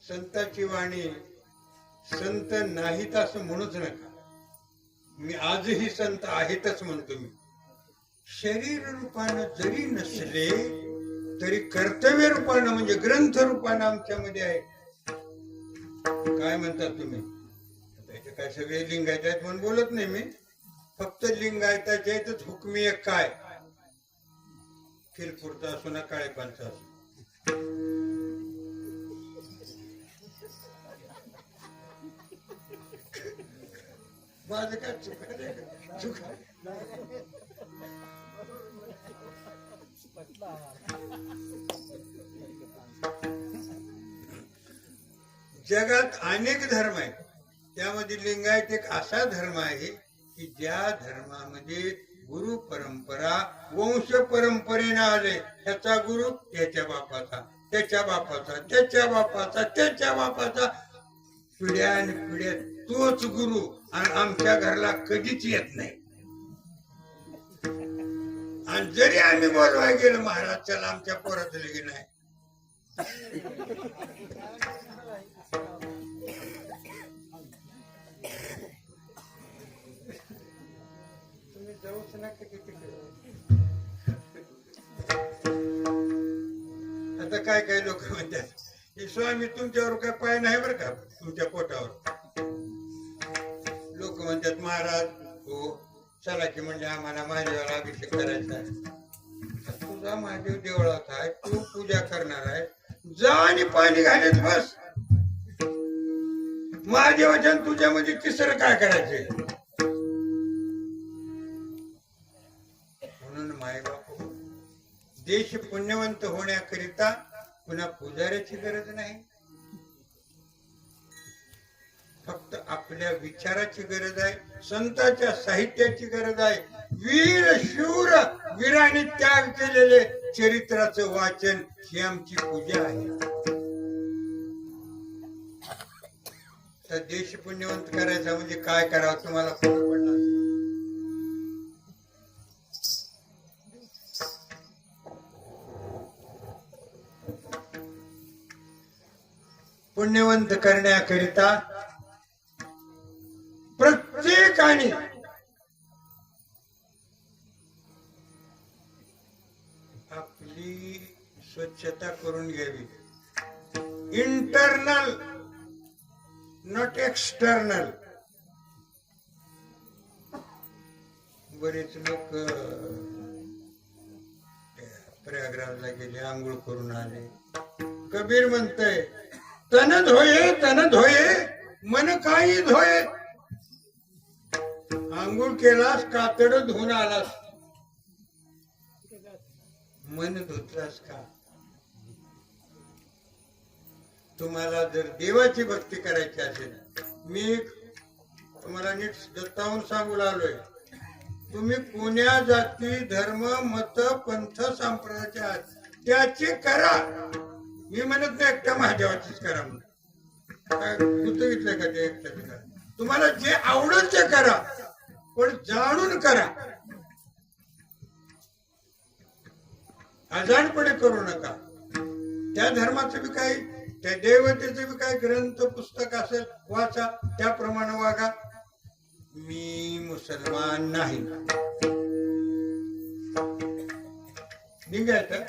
संताची वाणी संत नाहीत असं म्हणूच नका. मी आजही संत आहेतच म्हणतो. मी शरीर रूपानं जरी नसले तरी कर्तव्य रूपानं म्हणजे ग्रंथ रूपानं आमच्यामध्ये आहे. काय म्हणतात तुम्ही? काय सगळे लिंगायत आहेत म्हणून बोलत नाही मी. फक्त लिंगायताच्या इथंच हुकमी एक काय किलपुरचा असो ना काळेपणचा असो. माझं काय चुक जगात अनेक धर्म आहेत, त्यामध्ये लिंगायत एक असा धर्म आहे की ज्या धर्मामध्ये गुरु परंपरा वंश परंपरेने आले. ह्याचा गुरु त्याच्या बापाचा, त्याच्या बापाचा, त्याच्या बापाचा, त्याच्या बापाचा, पिढ्यान पिढ्या तोच गुरु. आणि आमच्या घरला कधीच येत नाही. आणि जरी आम्ही बोलवाय गेलो महाराज चला आमच्या पोराचं लगीन आहे, तुम्ही जाऊच नका किती. आता काय काय लोक म्हणतात की स्वामी तुमच्यावर काय पाय नाही बरं का तुमच्या पोटावर. लोक म्हणतात महाराज हो चला की म्हणजे आम्हाला महादेवाला अभिषेक करायचा आहे. तुझा महादेव देवळात आहे, तू पूजा करणार आहे, जा आणि पाणी घालत बस. महादेवाच्या तुझ्यामध्ये तिसरं काय करायचंय. म्हणून मायबाप देश पुण्यवंत होण्याकरिता पुन्हा पुजाऱ्याची गरज नाही, फक्त आपल्या विचाराची गरज आहे, संतांच्या साहित्याची गरज आहे. वीर शूर वीराने त्याग केलेले चरित्राचं वाचन ही आमची पूजा आहे. तर देश पुण्यवंत करायचा म्हणजे काय करावं तुम्हाला खबर पडणार. पुण्यवंत करण्याकरिता प्रत्येकाने आपली स्वच्छता करून घ्यावी. Internal not external. बरेच लोक प्रयागराजला गेले, आंघोळ करून आले. कबीर म्हणतय तन धोये मन काही धोये. आंघोळ केलास कातड धुवून आलास, मन धुतलास का. तुम्हाला जर देवाची भक्ती करायची असेल, मी तुम्हाला नीट दत्तावून सांगू लागलोय, तुम्ही कोण्या जाती धर्म मत पंथ संप्रदायाचे आहात त्याची करा. मी म्हणत नाही एकट्या महादेवाचीच करा म्हणून. काय गुंतवितलंय का ते एकट्याच करा. तुम्हाला जे आवडेल ते करा, पण जाणून करा, अजाणपणे करू नका. त्या धर्माचं बी काही, त्या देवतेचं बी काही ग्रंथ पुस्तक असेल वाचा, त्याप्रमाणे वागा. मी मुसलमान नाही निघायचं,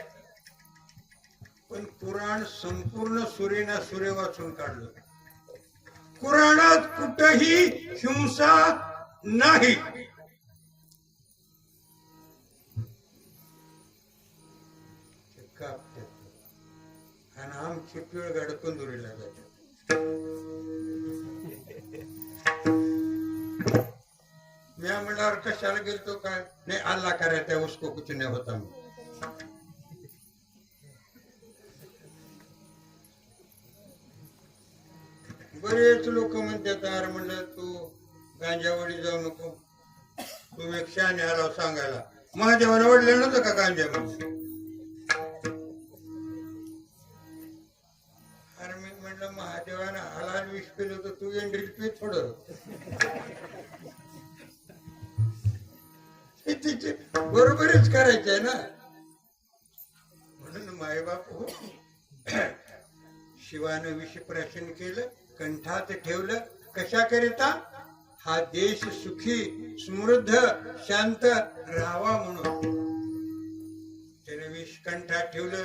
पण कुराण संपूर्ण सुरेना सुरे वाचून काढलं. कुराणात कुठही हिंसा नाही. आणि आमची पिळगाड कंदुरीला जाते. मी म्हणल्यावर कशाला गेलतो काय नाही, अल्लाह करायचा उसको कुछ नाही होता. बरेच लोक म्हणतात अरे म्हणलं तू गांजावडी जाऊ नको, तू एक शहाणे आला सांगायला. महादेवाने ओढलं नव्हतं का गांजा म्हणून. अरे मी म्हणलं महादेवानं हलाल विष पेलं तर तू एंड्रील पे थोडं. तिचे बरोबरच करायचं आहे ना. म्हणून मायबाप हो शिवानं विष प्राशन केलं, कंठात ठेवलं. कशाकरिता? हा देश सुखी समृद्ध शांत राहावा म्हणून त्याने विष कंठात ठेवलं.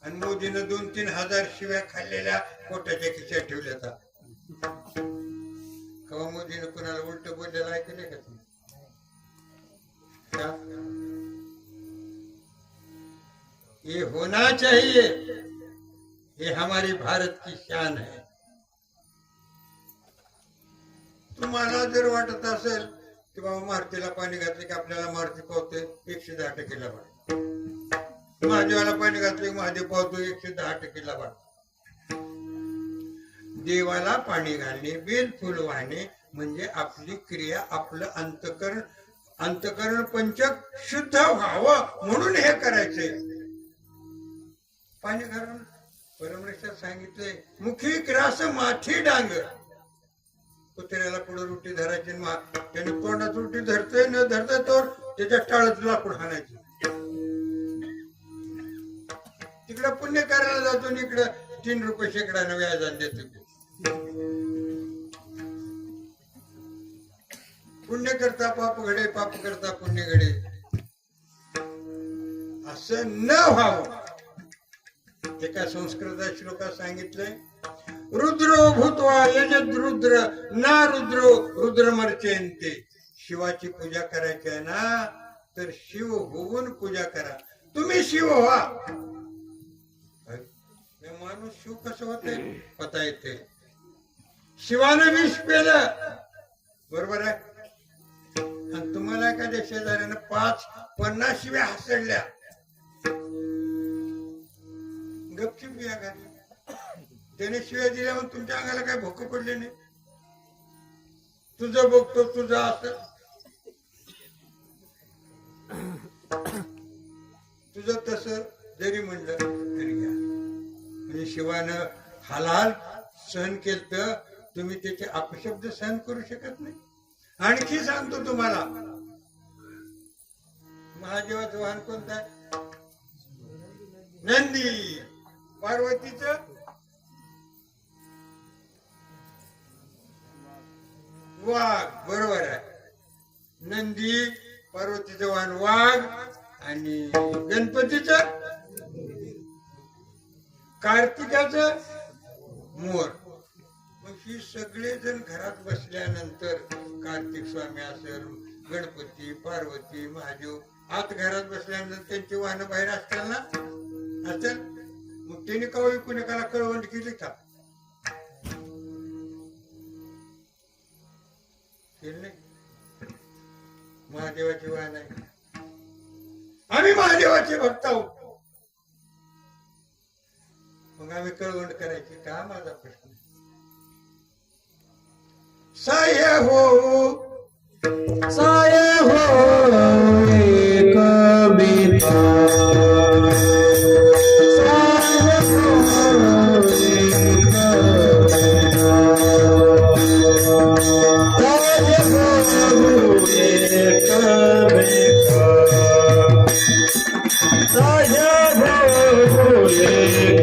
आणि मोदीनं 2-3 हजार शिव्या खाल्लेल्या पोटाच्या खिशात ठेवल्या. कवा मोदीनं कुणाला उलट बोललेलं ऐकलंय का तुम्ही? क्या? ये होना चाहिए, ये हमारी भारत की शान है. तुम्हाला जर वाटत असेल की बाबा मारुतीला पाणी घातले की आपल्याला मारुती पावते 110 टक्केला वाढ, महादेवाला पाणी घातले की महादेव पावतो 110 टक्केला वाढ. देवाला पाणी घालणे, बेल फुल वाहणे म्हणजे आपली क्रिया, आपलं अंतकरण पंचक शुद्ध व्हावं म्हणून हे करायचंय. पाणी घालून परमेश्वर सांगितले मुखी ग्रास माथी डांग. कुत्र्याला पुढे रोटी धरायची, त्याने तोंडात रोटी धरतोय न धरतोय तर त्याच्या टाळत लाकूड हाणायची. तिकडं पुण्य करायला जातो आणि इकडं 3 रुपये शेकडानं व्याजाने देतो. पुण्य करता पाप घडे, पाप करता पुण्य घडे, असं न व्हावं. एका संस्कृत श्लोकात सांगितलंय रुद्रो भूत्वा यजद रुद्र ना रुद्रो रुद्र मर्चयन्ते. शिवाची पूजा करायची आहे ना तर शिव होऊन पूजा करा. तुम्ही शिव व्हा. माणूस शिव कसं होते पता येते. शिवानं विष पेलं बरोबर आहे, आणि तुम्हाला एखाद्या शेजाऱ्यानं 50 शिव्या हसडल्या, गपचिप बिया घातल्या, त्याने शिव्या दिल्यावर तुमच्या अंगाला काय भोक पडले नाही. तुझं बघतो तुझं असं, तुझं तस जरी म्हणलं तरी घ्या. म्हणजे शिवानं हालाल सहन केलं, तुम्ही त्याचे अपशब्द सहन करू शकत नाही. आणखी सांगतो तुम्हाला, महादेवाचं वाहन कोणतं आहे? नंदी. पार्वतीचं वाघ. बरोबर आहे. नंदी, पार्वतीचं वाहन वाघ, आणि गणपतीचं, कार्तिकाचं मोर. मग ही सगळे जण घरात बसल्यानंतर कार्तिक स्वामी असेल, गणपती, पार्वती, महादेव आत घरात बसल्यानंतर त्यांची वाहनं बाहेर असतील ना, असेल. मग त्यांनी कवळी कुणाला कळवंड केली का? केली नाही. महादेवाची वाहन आहे, आम्ही महादेवाचे भक्त आहोत, मग आम्ही कळवंड करायची का? माझा प्रश्न. साय हो साय हो एक बिता, साय हो एक बिता, साय हो एक बिता, साय हो एक बिता.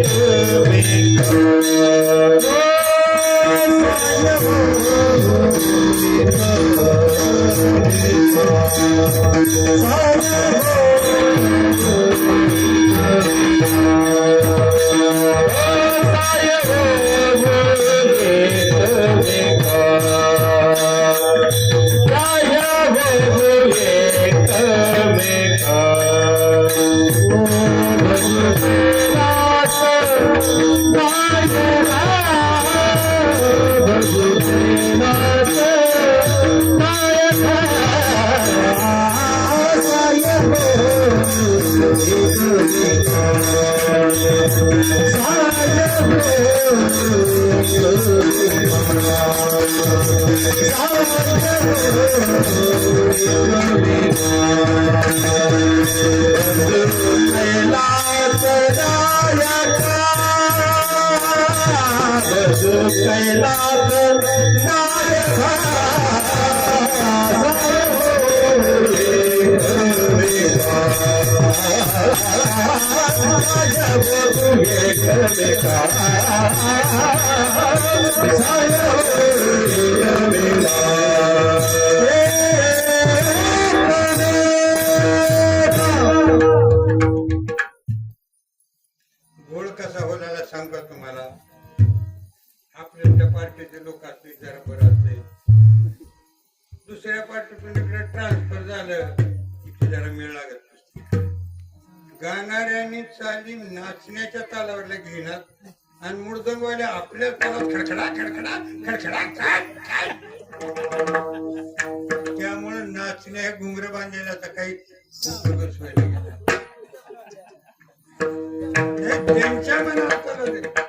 घोळ कसा होण्याला सांगा तुम्हाला. आपल्या पार्टीचे लोक असले जरा बरं असते, दुसऱ्या पार्टीतून इकडे ट्रान्सफर झालं, इथे जरा मेळ लागत नसते. गाणाऱ्यांनी चाली नाचण्याच्या तालावरला घेणार आणि मृदंगवाले आपल्या तालात खडखडा खडखडा खडखडा काय काय. त्यामुळे नाचण्या घुंगर बांधलेल्याचा काही उपयोगच व्हायला गेला. त्यांच्या मनात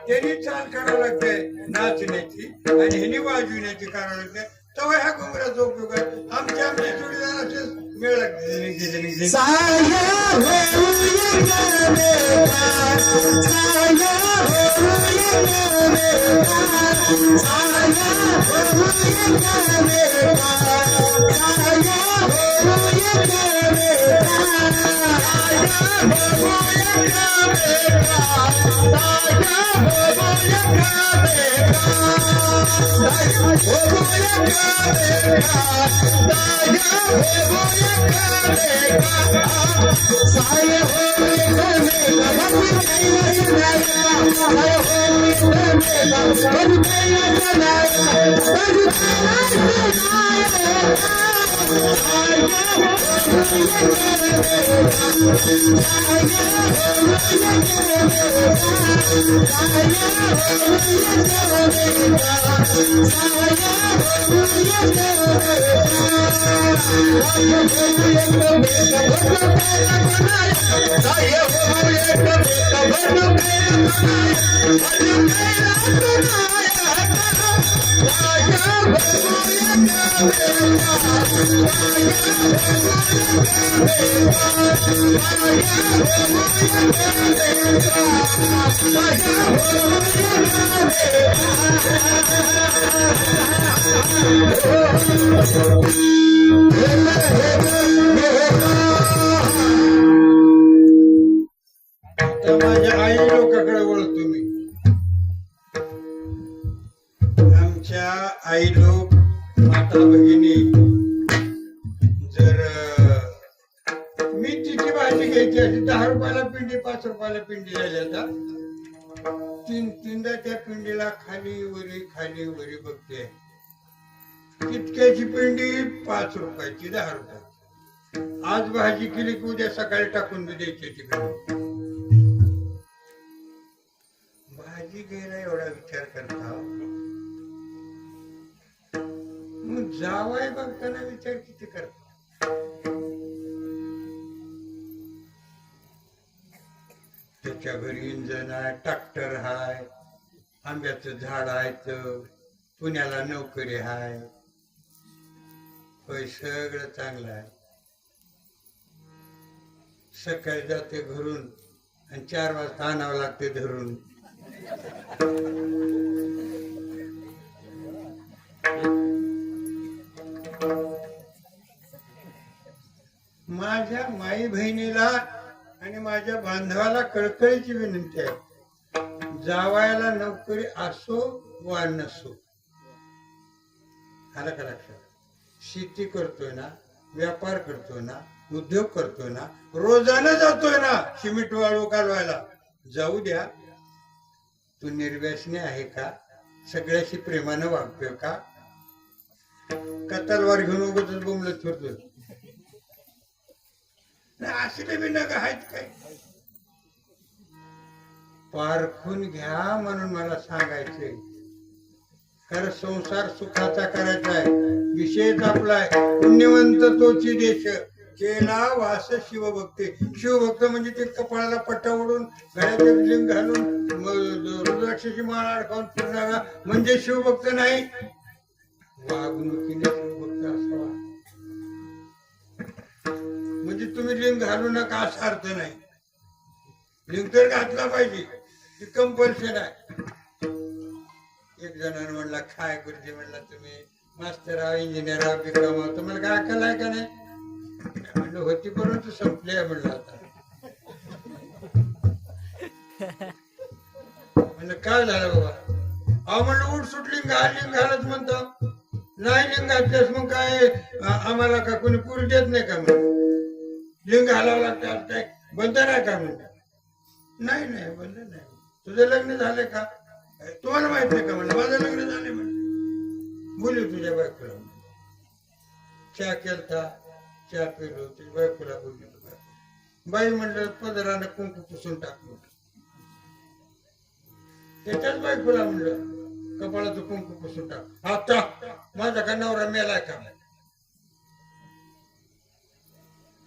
त्यांनी चाल करावं लागते नाचण्याची आणि ह्यानी वाजविण्याची करावं लागते. तेव्हा ह्या घुंगराचा उपयोग आहे. आमच्या जोडीदार असेच मेळ लागते. माझ्या आई लोकांकडे वळतो मी. आमच्या आई लोक माता भगिनी जर मी तिची भाजी घ्यायची अशी 10 रुपयाला पिंडी 5 रुपयाला पिंडी झाल्या तीनदा त्या पिंडीला खाली वरी बघते. तितक्याची पिंडी 5 रुपयाची 10 रुपयाची. आज भाजी केली की उद्या सकाळी टाकून बी द्यायची तिकडे. भाजी घ्यायला एवढा विचार करता मग जावाय बघताना विचार किती करता. त्याच्या घरी इंजन आहे, ट्रॅक्टर आहे, आंब्याचं झाड आहे, पुण्याला नोकरी आहे, होय सगळं चांगलं आहे. सकाळी जाते घरून आणि 4 वाजता आणावं लागते धरून. माझ्या माई बहिणीला आणि माझ्या बांधवाला कळकळीची विनंती आहे. जावायला नोकरी असो वा नसो, आलं का लक्षात? शेती करतोय ना, व्यापार करतोय ना, उद्योग करतोय ना, रोजानं जातोय ना सिमेंट वाळू कालवायला, जाऊ द्या. तू निर्व्यसनी आहे का? सगळ्याशी प्रेमानं वागतोय का? तलवार घेऊन उगाचच बोंबलत फिरतोय? असे बी नग आहेत काय? पारखून घ्या म्हणून मला सांगायचंय. कारण संसार सुखाचा करायचा आहे. विषयच आपला आहे पुण्यवंत तोची देश, केला वास शिवभक्ती. शिवभक्त म्हणजे ते कपाळाला पट्टा ओढून गळ्यात लिंग घालून रुद्राक्षाची माळ अडकावून फिरणारा म्हणजे शिवभक्त नाही. वागणुकीने शिवभक्त असावा. म्हणजे तुम्ही लिंग घालू नका असा अर्थ नाही. लिंग तर घातला पाहिजे, ती कंपल्शन आहे. एक जणांना म्हणला काय गुरुजी, म्हणला तुम्ही मास्टर आहात, इंजिनियर आहात, बिकॉम आहात, तुम्हाला काय अक्कल आहे का नाही? म्हणलं होती परंतु संपली आहे. म्हणलं आता म्हणलं काय झालं बाबा? अहो म्हणलं उठ सुट लिंग घालत म्हणतो. नाही लिंग घातल्यास मग काय आम्हाला का कोणी पुरी देत नाही का? म्हणून लिंग घालावं लागतं, काय बंधन आहे का? म्हणलं नाही नाही बंधन नाही. तुझं लग्न झालंय का? तुम्हाला माहित नाही का? म्हणलं माझं लग्न झालंय. म्हणलं बोलू तुझ्या बायकोला. चहा केलता, चहा पिलो होती बायकोला बोलली बाई म्हणलं पदरानं कुंकू पुसून टाकलो त्याच्याच बायकोला म्हणलं कपाळाचं कुंकू पुसून टाक आता माझा का नवरा मेलाय का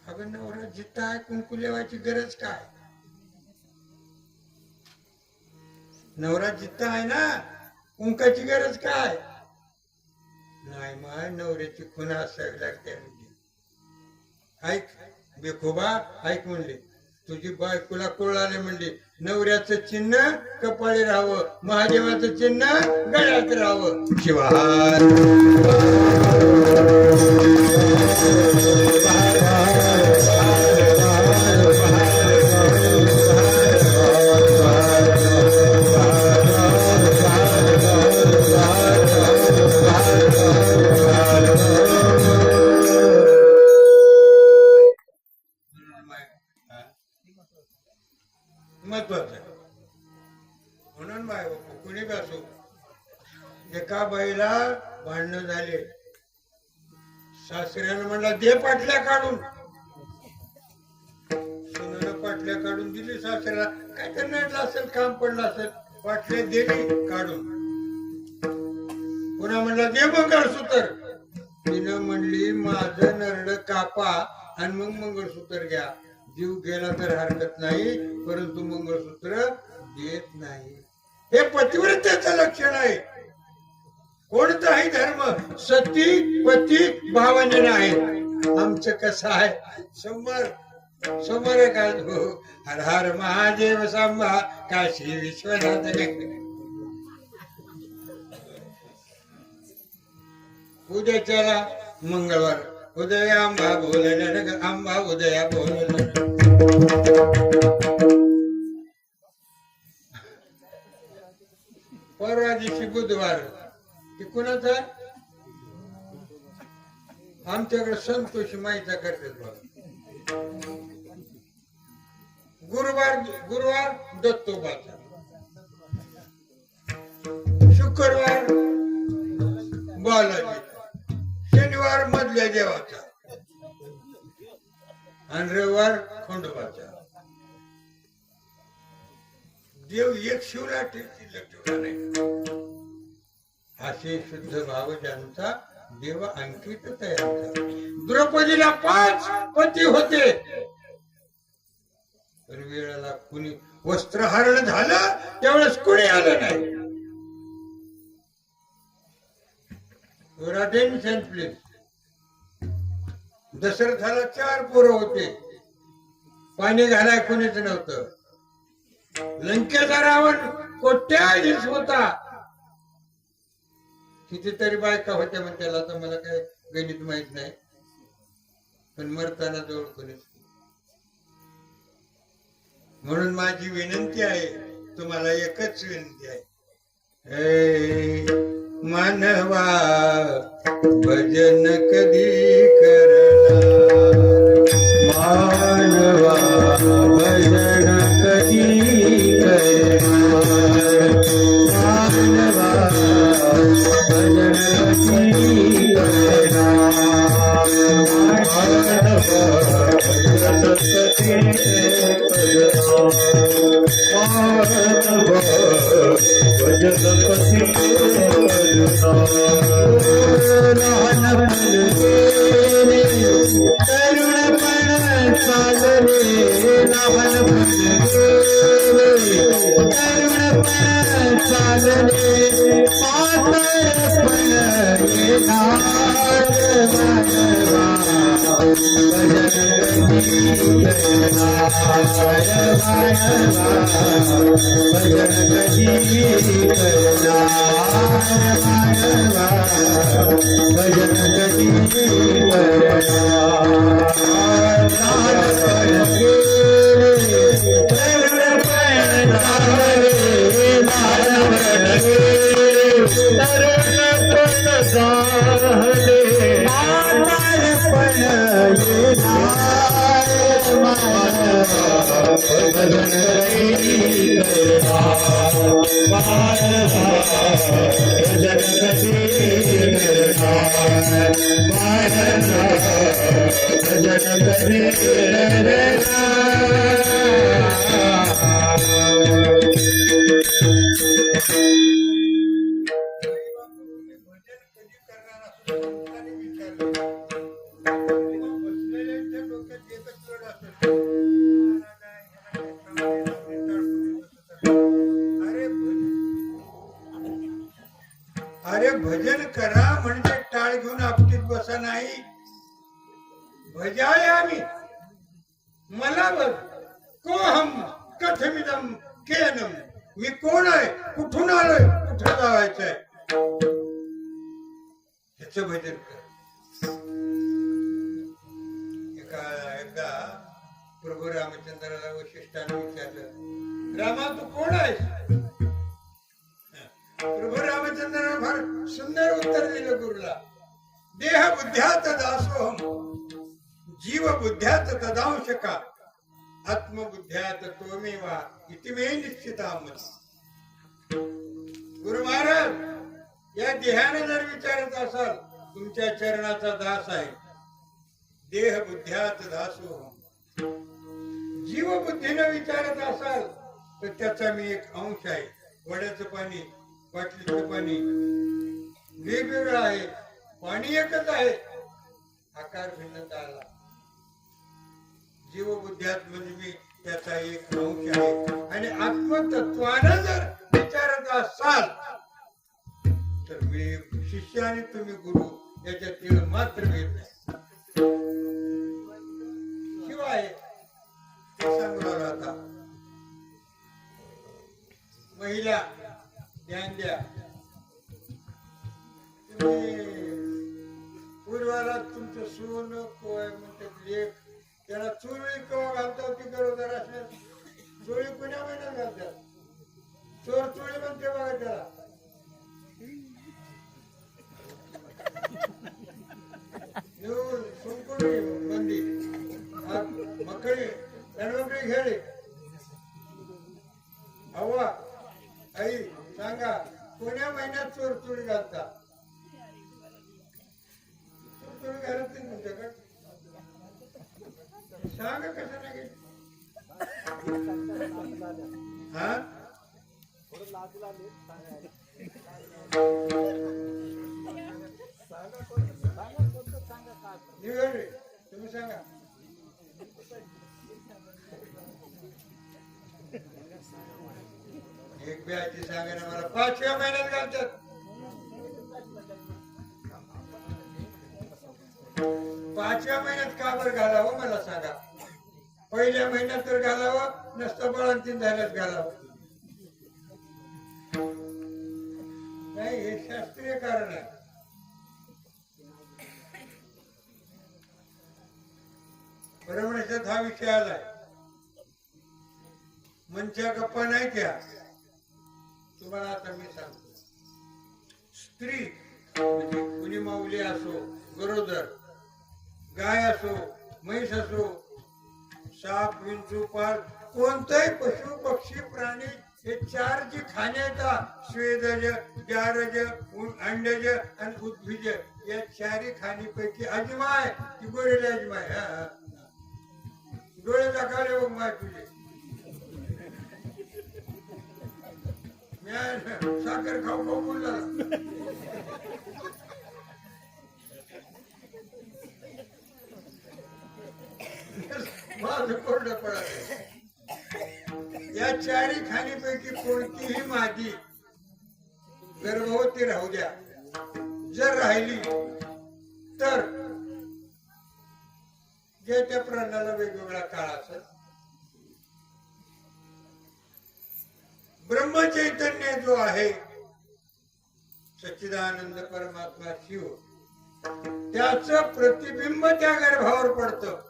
अगं नवरा जिथं आहे कुंकू लेवायची गरज काय नवरा जिथं आहे ना कुंकाची गरज काय नाही माय नवऱ्याची खुणा असावी लागते ऐक बेखोबा ऐक म्हणले तुझी बायकोला कोळाले म्हणले नवऱ्याचं चिन्ह कपाळी राहावं महादेवाचं चिन्ह गळ्यात राहावं शिवार महत्वाचं आहे म्हणून बाय कुणी असो एका बाईला भांडणं झाले सासऱ्यानं म्हणला दे पाटल्या काढून सुनेनं पाटल्या काढून दिली सासऱ्याला काय तर नडलं असेल काम पडलं असेल पाटल्या दिली काढून पुन्हा म्हणला दे मंगळसूत्र तिनं म्हणली माझं नरड कापा आणि मग मंगळसूत्र घ्या जीव गेला तर हरकत नाही परंतु मंगळसूत्र देत नाही हे पतिव्रत्याचं लक्षण आहे कोणताही धर्म सती पती भावनेनं आहे आमचं कसं आहे समोर काय हर हर महादेव सांबा काशी विश्वनाथ उद्याच्याला मंगळवार उदय आंबा बोललं आंबा उदया बोललं परवा दिवशी बुधवार ते कुणाचा आमच्याकडे संतोषी माहिती करतात गुरुवार दत्तोबाचा शुक्रवार बालाजी शनिवार मधल्या देवाचा आणि रविवार खंडोबाचा देव एक शिवला ठेवला नाही असे शुद्ध भाव ज्यांचा देव अंकित तयार द्रौपदीला 5 पती होते पण वेळेला कुणी वस्त्रहरण झालं त्यावेळेस कुणी आलं नाही टेन्शन प्लीज दशरथाला 4 पोरं होते पाणी घालाय कोणीच नव्हतं लंकेचा रावण कोट्याधीश होता कितीतरी बायका होत्या मग त्याला तर मला काय गणित माहित नाही पण मरताना जवळ कोणीच म्हणून माझी विनंती आहे तुम्हाला एकच विनंती आहे मानवा भजन कधी करणार मानवा भजन कधी करणार मानवा भजन कधी करणार मानवा भजन कधी तरुणपण चालले लहानपण तरुणपण चालले पातळपण येणार भजन कधी करणार असं संतांनी विचारलं. तेव्हा बसलेल्यांच्या डोक्यात एकच वेळ असतो. अरे भजन करा म्हणजे टाळ घेऊन आपटीत बसा नाही. भजाय आम्ही मला बघ कोहम कथमिदम केनम. मी कोण आहे, कुठून आलोय, कुठं जावायचंय, ह्याच भजन कर. एकदा प्रभू रामचंद्राला वशिष्ठाने विचारलं, रामा तू कोण आहेस? प्रभू रामचंद्राने फार सुंदर उत्तर दिलं गुरुला. देह बुद्ध्यात दासोहम जीव बुद्ध्यात तदांशका आत्मबुद्ध्यात त्वमेवा इति मे निश्चितामती. गुरु महाराज या देहाने जर विचारत असाल तुमच्या चरणाचा दास आहे. देह बुद्ध्यात दासोहम. जीव बुद्धीने विचारत असाल तर त्याचा मी एक अंश आहे. वड्याचं पाणी बाटलीचं पाणी वेगवेगळं आहे, पाणी एकच आहे, आकार भिन्नता आला. जीव बुद्ध्यात म्हणजे मी त्याचा एक अंश आहे. आणि आत्मतत्वानं जर विचारत असाल तर मी शिष्य आणि तुम्ही गुरु याच्यातील मात्र भेद नाही. शिवाय सांगू आता महिला ध्यान द्या. पूर्वाला तुमचं सोनं कोय म्हणतात लेख, त्याला चोळी केव्हा घालतात ती गरोदर असल्या. चोळी कोण्या महिन्यात घालतात? चोर चोळी म्हणते बघा त्याला. सोनकोळी मंदी मकळी रणवकळी खेळी. हवा आई सांगा कोण्या महिन्यात चोर चोळी घालतात? चोर चोळी घालत नाही तुमच्याकडे? सांगा कसं नाही. हा तुम्ही सांगा. एक ब्याची सांगा ना मला. 5व्या महिन्यात घालतात. 5व्या महिन्यात का बरं घालावं मला सांगा. पहिल्या महिन्यात तर घालावं नसतं, बाळंतीन झाल्यास घालावं. नाही, हे शास्त्रीय कारण आहे. ब्रह्मण्यात हा विषय आलाय. मनच्या गप्पा नाही त्या. तुम्हाला आता मी सांगतो. स्त्री म्हणजे कुणी माऊली असो, गरोदर, गाय असो, म्हैस असो, साप, विंचू, पाल, कोणताही पशु पक्षी प्राणी हे 4 जी खाणे येतात, स्वेदज, जारज, अंडज आणि उद्भिज, या 4ही खाणीपैकी अजमा आहे ती गोरेली अजमा आहे. डोळे दाखवले बघ माय तुझे. साखर खाऊ खाऊ बोलला. माझं कोरडं पडत. या 4ही खाणीपैकी कोणतीही मादी गर्भवती राहू द्या, जर राहिली तर जे त्या प्राण्याला वेगवेगळा काळ असत. ब्रह्मचैतन्य जो आहे सच्चिदानंद परमात्मा शिव, त्याचं प्रतिबिंब त्या गर्भावर पडतं.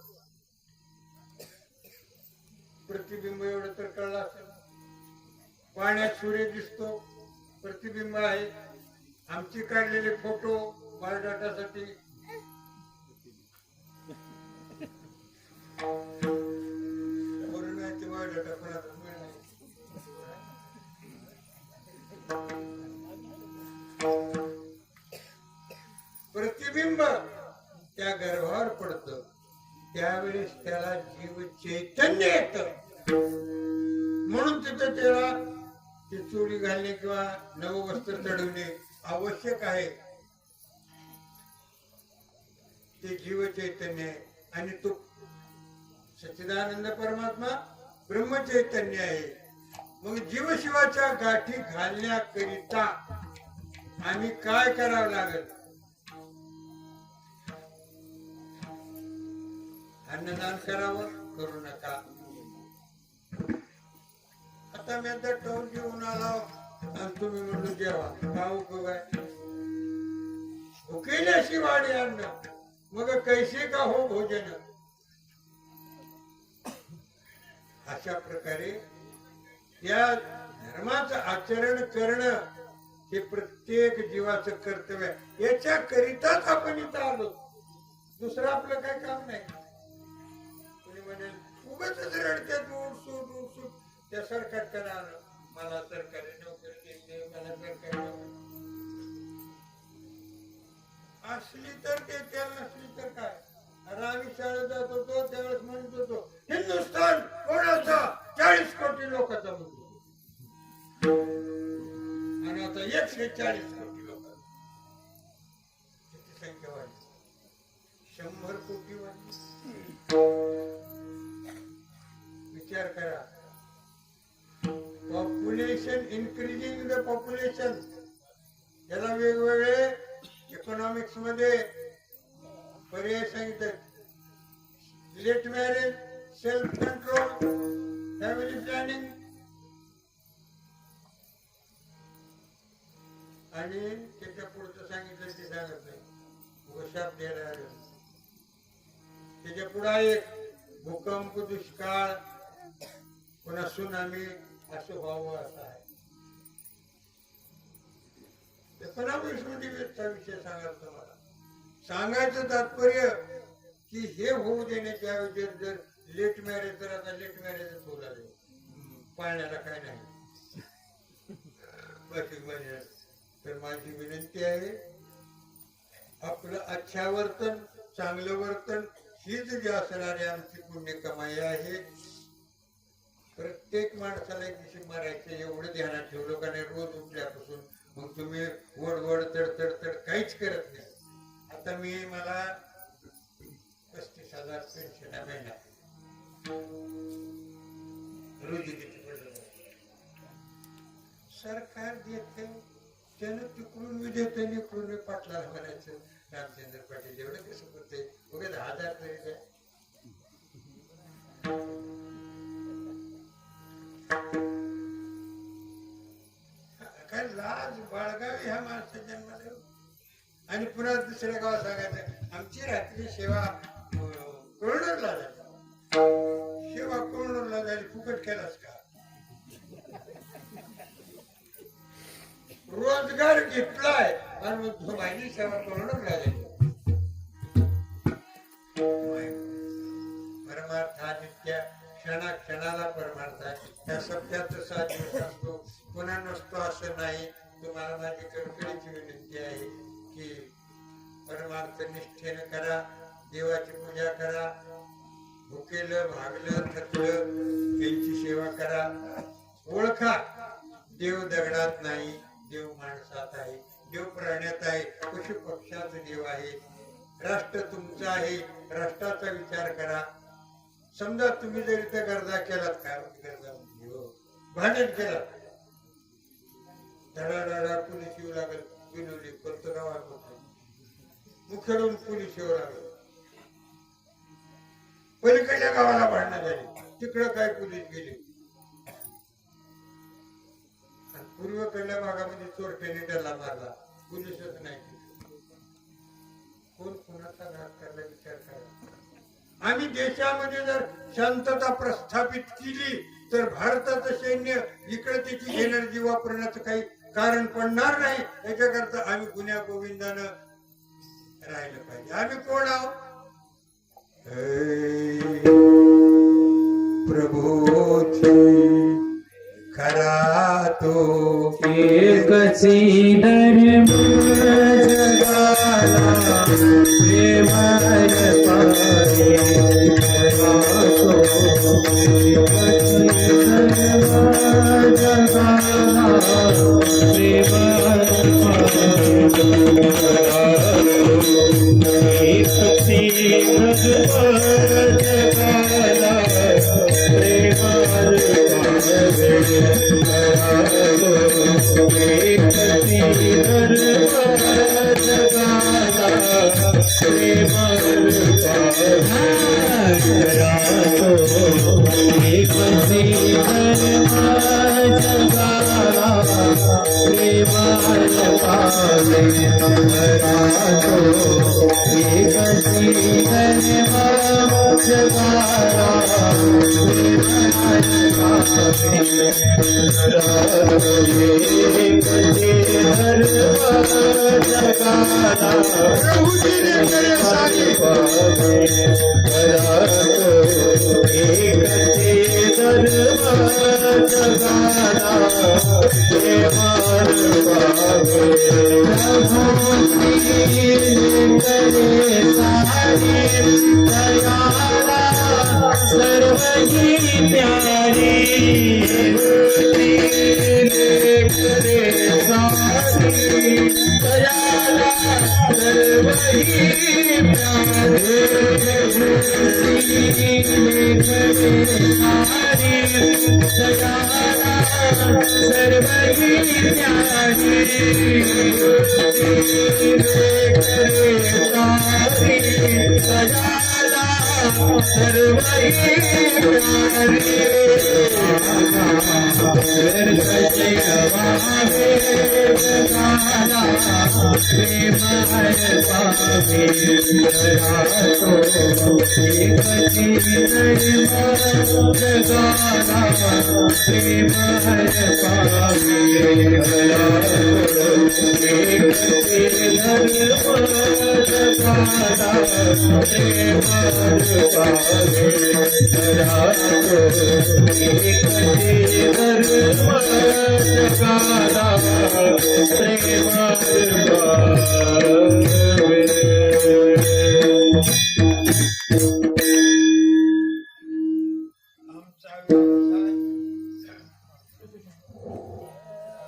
प्रतिबिंब एवढं तर कळलं असेल. पाण्यात सूर्य दिसतो, प्रतिबिंब आहे. आमची काढलेले फोटो बायोडाटासाठी ठेवलं तर कोणाचाच वेळ नाही. प्रतिबिंब त्या गर्भावर पडत, त्यावेळेस त्याला जीव चैतन्य येत. म्हणून तिथं त्याला ती चोळी घालणे किंवा नवं वस्त्र चढवणे आवश्यक आहे. ते जीव चैतन्य आहे आणि तो सच्चिदानंद परमात्मा ब्रह्मचैतन्य आहे. मग जीवशिवाच्या गाठी घालण्याकरिता आम्ही काय करावं लागेल? अन्नदान करावं, करू नका. आता मी आता टोन घेऊन आलो आणि तुम्ही म्हणलो जेवा, का उपयोग आहे? भुकेल्याशी वाढे अन्न, मग कैसे का हो भोजन. अशा प्रकारे या धर्माचं आचरण करणं हे प्रत्येक जीवाचं कर्तव्य आहे. याच्या करिताच आपण इथं आलो, दुसरं आपलं काय काम नाही. कोणी म्हणेल उगाच रडत्यात उठसूट त्या सरकारकडे आलं, मला सरकारी नोकरी देते, मला सरकारी नोकरी असली तर देते, नसली तर काय. अरे आम्ही शाळेत जात होतो त्यावेळेस म्हणत होतो हिंदुस्थान कोणाचा, 40 कोटी लोकांचा म्हणतो, आणि आता 140 कोटी लोकांचा. किती संख्या वाढली? 100 कोटी वाढली. विचार करा. पॉप्युलेशन इन्क्रीजिंग द पॉप्युलेशन, याला वेगवेगळे इकॉनॉमिक्स मध्ये पर्याय सांगितले. Late marriage, self control, family planning आणि त्याच्या पुढचं सांगितलं ते सांगत नाही. वशाप द्यायला आलं. त्याच्या पुढे एक भूकंप, दुष्काळ, पुन्हा सुनामी असं व्हावं असं आहे. इकॉनॉमिक्स मध्ये विषय सांगायला तुम्हाला सांगायचं तात्पर्य की हे होऊ देण्याच्या ऐवजी जर लेट मॅरेज, तर आता लेट मॅरेजच होऊ लागले. पाळण्याला काय नाही बाकी म्हणजे. तर माझी विनंती आहे, आपलं अच्छा वर्तन, चांगलं वर्तन हीच जी असणारी आमची पुण्य कमाई आहे. प्रत्येक माणसाला एक दिवशी मरायचं एवढं ध्यानात ठेवलं का नाही. रोज उठल्यापासून मग तुम्ही वड तड काहीच करत नाही. आता मला 35,000 पेन्शन आहे महिना, रोजी किती पडलं. सरकार देते, त्यानं तिकडून मी देतो, इकडून मी पाटलाला म्हणायचं रामचंद्र पाटील एवढं कसं करते, बघा 10,000 तरी द्या. काय लाज बाळगावी ह्या माणसा जन्माला. आणि पुन्हा दुसऱ्या गावात सांगायचं आमची रात्री सेवा कोळनूरला झाली. सेवा कोळनूरला झाली, फुकट केलास का? रोजगार घेतलाय आणि मग माझी सेवा कोळनूरला झाली. परमार्थ हा नित्य क्षणाला परमार्थ आहे. त्या सत्यात 7 दिवस असतो, पुन्हा नसतो असं नाही. तुम्हाला माझी कडकडीची विनंती आहे की परमार्थ निष्ठेनं करा, देवाची पूजा करा, भुकेलं, भागलं, थकलं त्यांची सेवा करा. ओळखा, देव दगडात नाही, देव माणसात आहे, देव प्राण्यात आहे, पशु पक्षात देव आहे. राष्ट्र तुमचं आहे, राष्ट्राचा विचार करा. समजा तुम्ही जर इथे गरजा केलात, काय गरजा भांडण केलं, धडाधडा पोलीस येऊ लागल, बिनवली कोणतं गाव आहे मुखेडून पोलीस येऊ लागल. पलीकडल्या गावाला भांडणं झाली, तिकडं काय पोलीस गेले. पूर्वेकडल्या भागामध्ये चोरट्याने त्याला मारला, पोलीसच नाही. कोण कोणाचा घात करायला विचार करा. आम्ही देशामध्ये जर शांतता प्रस्थापित केली तर भारताचं सैन्य इकडे त्याची एनर्जी वापरण्याचं काही कारण पडणार नाही. याच्याकरता आम्ही गुन्ह्या गोविंदानं राहिलं पाहिजे. आम्ही कोण आहोत? प्रभूची खरा तो एकची धर्म जगाला प्रेमळ पाहे खरा तो एकची धर्म जगाला प्रेमळ पाहे खरा तो एकची धर्म जगाला प्रेमळ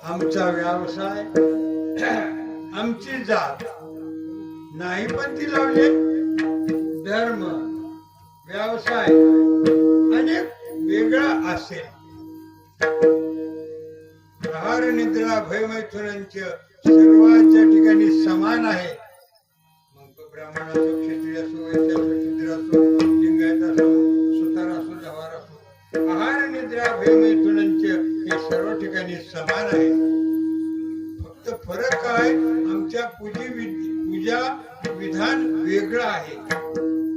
आमचा व्यवसाय आमची जात नाही पण ती लावले धर्म व्यवसाय अनेक वेगळा असेल. आहार निद्रा भयमैथुनांच्या सर्वांच्या ठिकाणी समान आहे. मग तो ब्राह्मण असो, क्षत्रिय असो, वैश्य असो, शूद्र असो, लिंगायत असो, सुतार असो, जव्हार असो, आहार निद्रा भयमैथुनांच्या हे सर्व ठिकाणी समान आहे. फक्त फरक काय, आमच्या पूजा विधान वेगळं आहे,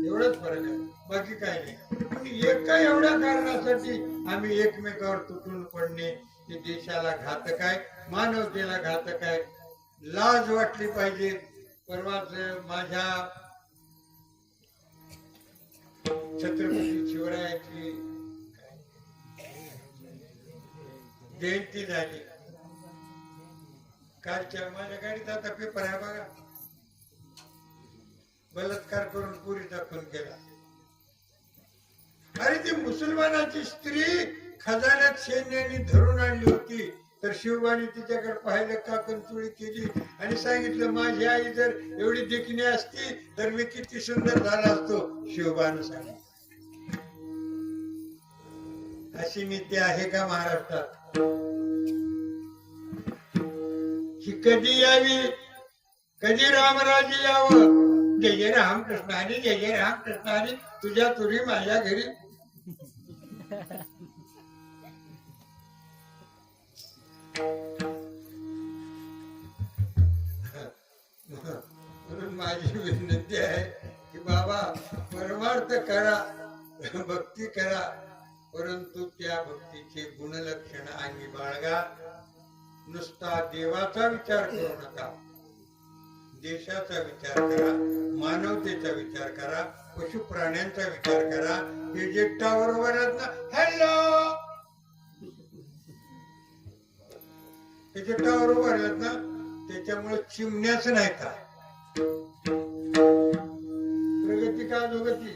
एवढंच फरक आहे, बाकी काय नाही. पण एका एवढ्या कारणासाठी आम्ही एकमेकावर तुटून पडणे हे देशाला घातक आहे, मानवतेला घातक आहे. लाज वाटली पाहिजे. परवाच माझ्या छत्रपती शिवरायाची जयंती झाली. कालच्या माझ्या गाडीत आता पेपर आहे बघा, बलात्कार करून पुरीचा खून केला. अरे ती मुसलमानाची स्त्री खजान्यात सैन्याने धरून आणली होती, तर शिवबाने तिच्याकडे पाहिलं, का कंचुळी केली आणि सांगितलं, माझी आई जर एवढी देखणी असती तर मी किती सुंदर झाला असतो. शिवबानं सांगितलं. अशी नीती आहे का महाराष्ट्रात? ही कधी यावी, कधी रामराज्य यावं. जय जय रामकृष्ण हरी, जय जय रामकृष्ण हरी, तुझ्या तुरी माझ्या घरी. म्हणून माझी विनंती आहे की बाबा, परमार्थ करा, भक्ती करा, परंतु त्या भक्तीचे गुणलक्षण अंगी बाळगा. नुसता देवाचा विचार करू नका, देशाचा विचार करा, मानवतेचा विचार करा. पशु प्राण्यांचा विचार करा. हे जे टावर वर आहेत ना, हॅलो, हे जे टावर उभा आहेत ना, त्याच्यामुळे चिमण्याच नाही का. प्रगती का अधोगती?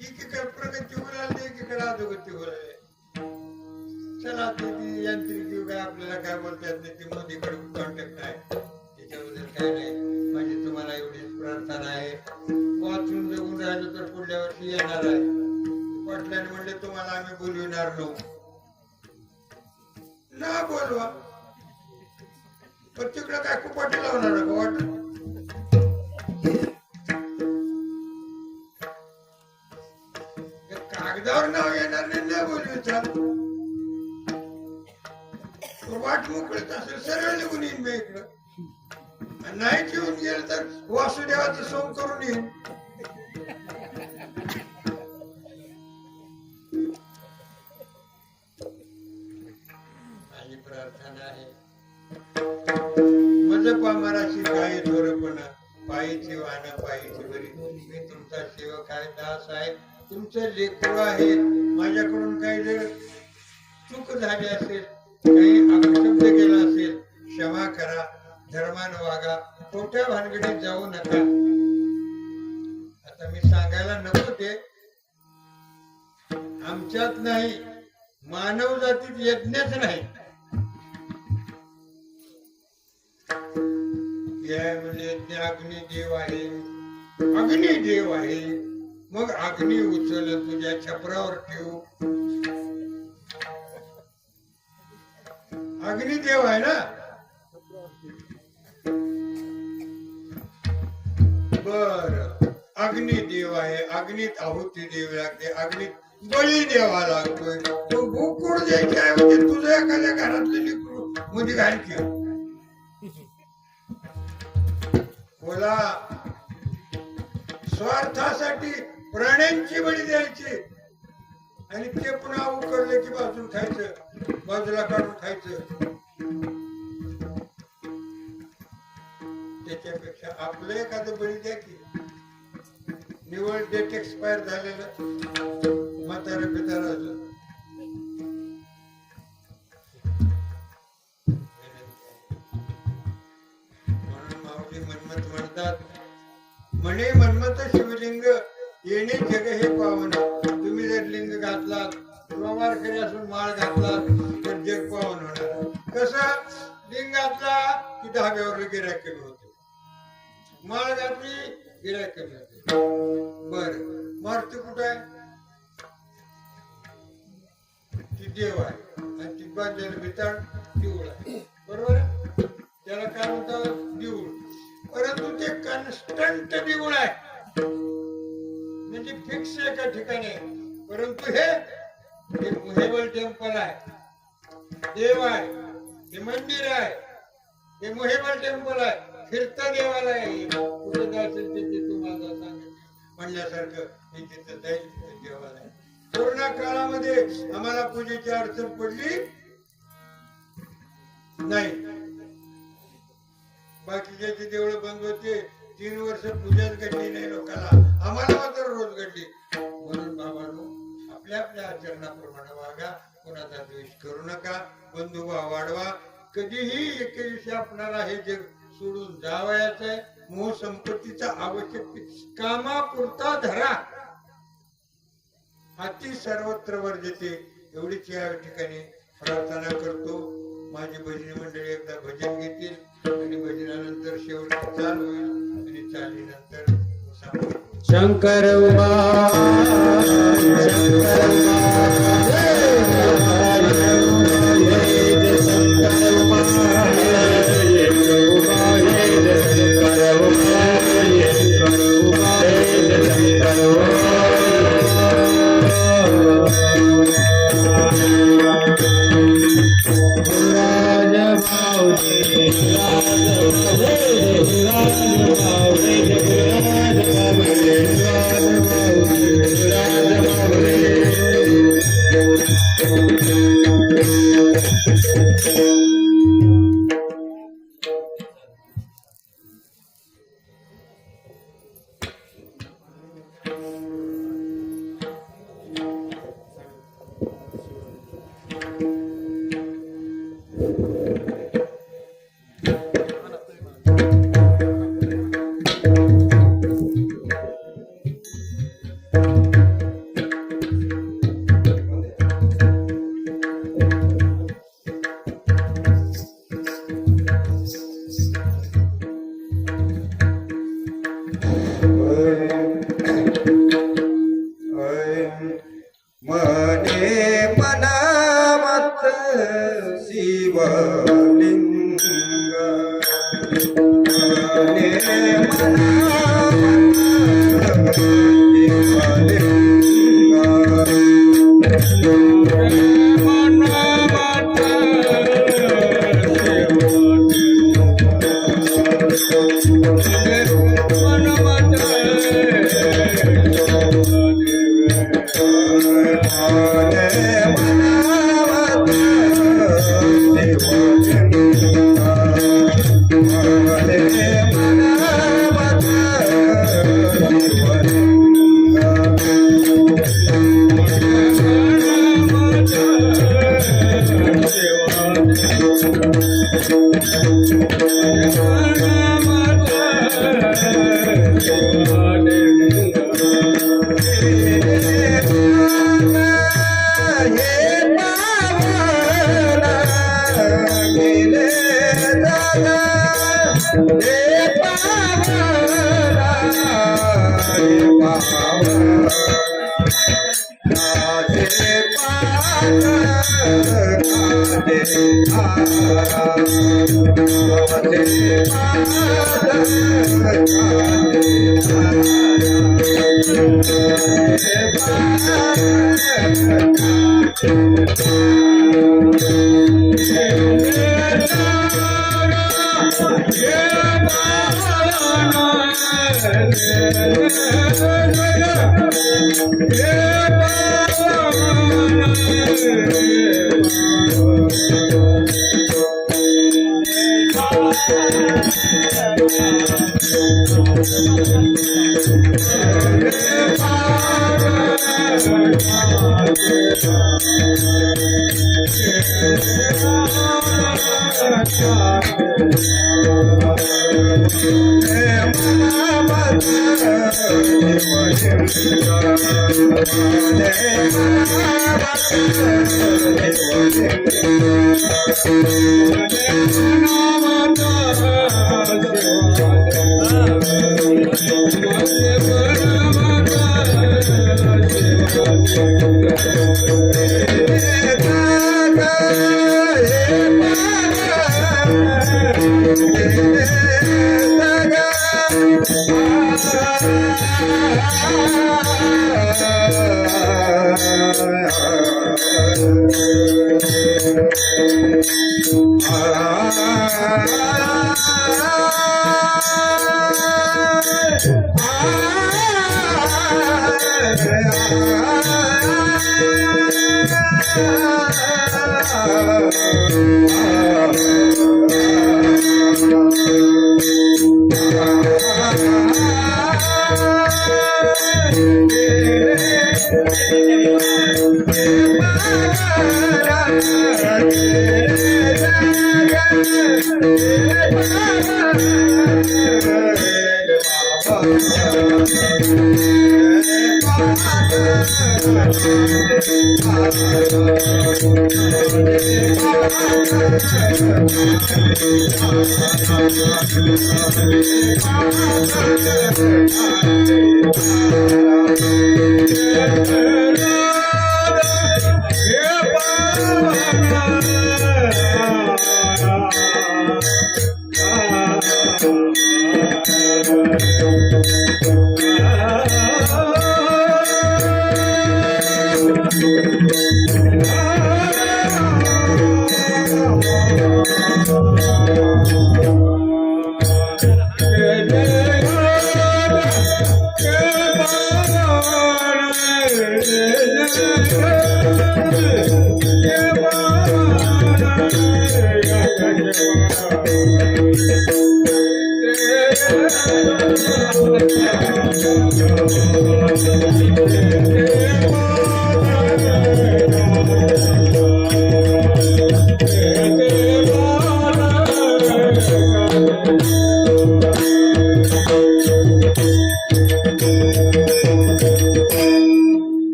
एकीकडे प्रगती होईल, एकीकडे अधोगती होईल. चला ती यांत्रिक युग आहे, आपल्याला काय बोलता येत नाही. ती मोदीकडे कॉन्टॅक्ट आहे, त्याच्याबद्दल काय नाही. माझी तुम्हाला एवढीच प्रार्थना आहे, वाचून जगून राहिलो तर पुढल्या वर्षी येणार आहे. पाटलाने म्हणले तुम्हाला आम्ही बोलविणार नव्हतो, ना बोलवा, पण तिकडे काय कुपाटी लावणार का वाटत. कागदावर नाव येणार नाही बोलविचा. वाट मोकळीच असेल सरळ निघून येईन मी इकडं. नाही येऊन गेलं तर वासुदेवाचं सोंग करून येईन. माझी प्रार्थना आहे, मज पामराशी काही थोरपणा, पायीची वाहन पायीची बरी. मी तुमचा सेवक आहे, दास आहे, तुमचं लेकरू आहे. माझ्याकडून काही जर चूक झाली असेल, काही अपशब्द केला असेल, क्षमा करा. धर्मानं वागा, खोट्या भानगडीत जाऊ नका. आता मी सांगायला नको ते आमच्यात नाही, मानव जातीत यज्ञच नाही. म्हणजे अग्निदेव आहे, अग्निदेव आहे, मग अग्नी उचल तुझ्या छपरावर ठेवू. अग्निदेव आहे ना, बर अग्निदेव आहे, अग्नीत आहुती द्यावी लागते, अग्नीत बळी द्यावा लागतोय. तो भूकूड द्यायची आहे म्हणजे तुझं एखाद्या घरातलं लेकरू मध्ये घाल की. बोला, स्वार्थासाठी प्राण्यांची बळी द्यायची आणि ते पुन्हा उकरले की बाजून खायचं, बाजूला काढून खायचं. त्याच्यापेक्षा आपलं एखादं बळी द्या की. निवड डेट एक्सपायर झालेलं म्हातारा पितारा. म्हणून माऊली मनमत म्हणतात, म्हणे मनमत शिवलिंग येणे जग हे पावन. तुम्ही जर लिंग घातलात किंवा वारकरी असून माळ घातलात तर जग पावन होणार. कसं? लिंग घातला की धाब्यावर गिऱ्हाईक कमी होते, माळ घातली गिऱ्हाईक कमी होते. बर, मारुती कुठं आहे? ती देव आहे आणि ती बांधलेलं भिताड देऊळ आहे, बरोबर आहे. त्याला काय म्हणतात? देऊळ. परंतु ते कॉन्स्टंट देऊळ आहे, म्हणजे फिक्स एका ठिकाणी. परंतु हे मुहेबल टेम्पल आहे, देव आहे, हे मंदिर आहे, हे मुहेबल टेम्पल आहे, फिरता देवाला आहे. कुठे जायचं तिथे तुम्हाला सांगितलं म्हणल्यासारखं मी तिथं जाईल, तिथे देवाला आहे. कोरोना काळामध्ये आम्हाला पूजेची अडचण पडली नाही. बाकीचे देवळ बंद होते, 3 वर्ष पूजाच घडली नाही लोकांना, आम्हाला मात्र रोज घडली. म्हणून बाबांनो, आपल्या आपल्या आचरणाप्रमाणे वागा, कोणाचा द्वेष करू नका, बंधुभाव वाढवा. कधीही एके दिवशी आपणाला हे जग सोडून जावयाचं आहे. मोह संपत्तीचा आवश्यक कामापुरता धरा, हाती सर्वत्र वर्जते. एवढीच या ठिकाणी प्रार्थना करतो. माझी भजनी मंडळी एकदा भजन घेतील आणि भजनानंतर शेवट चाल होईल आणि चालीनंतर शंकर उमा शंकर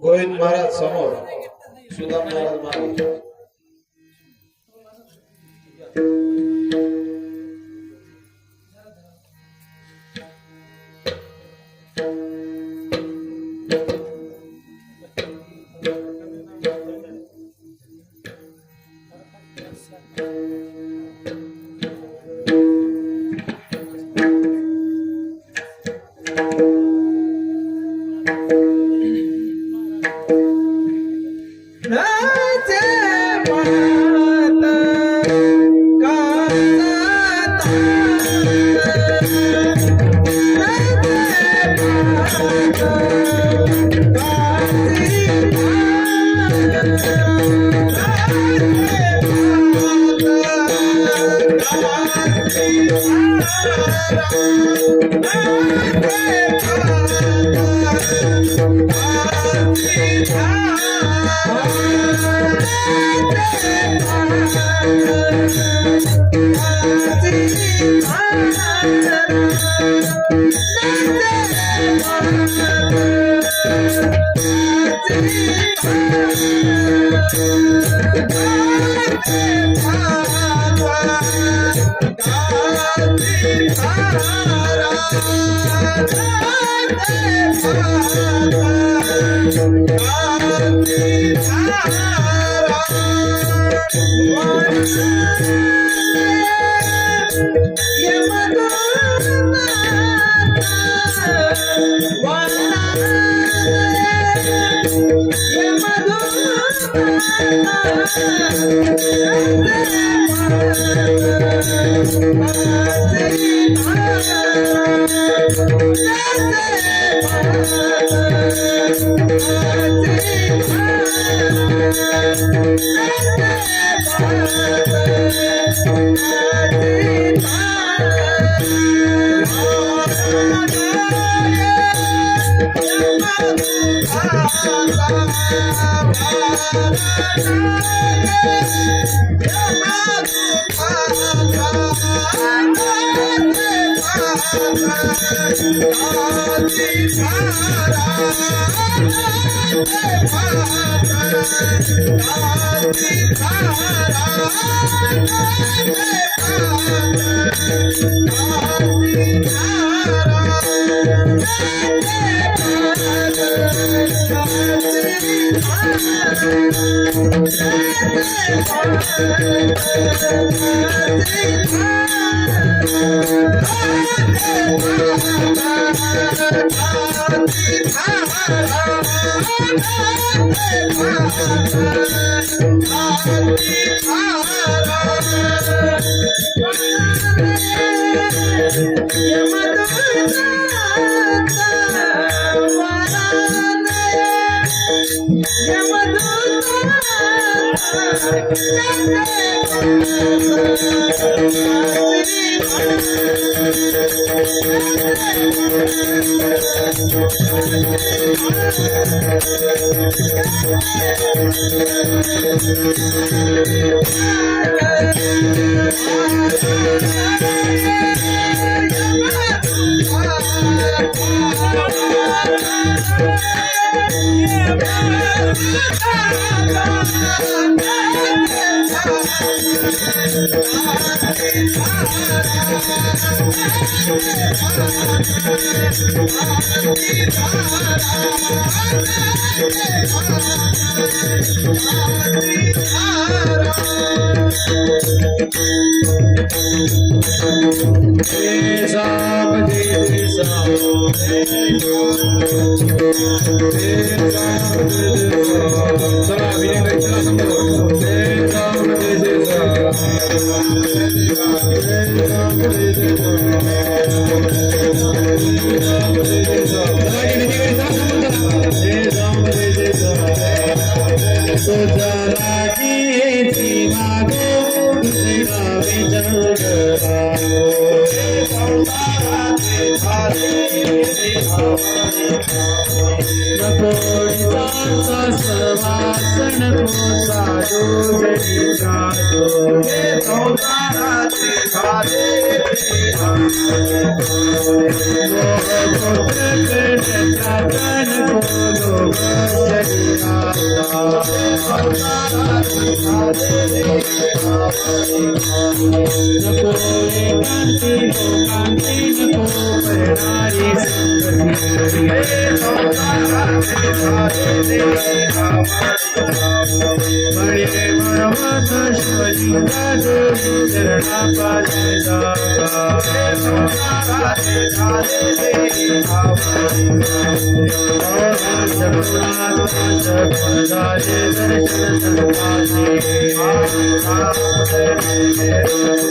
गोविंद महाराज समोर, सुदाम महाराज मागे.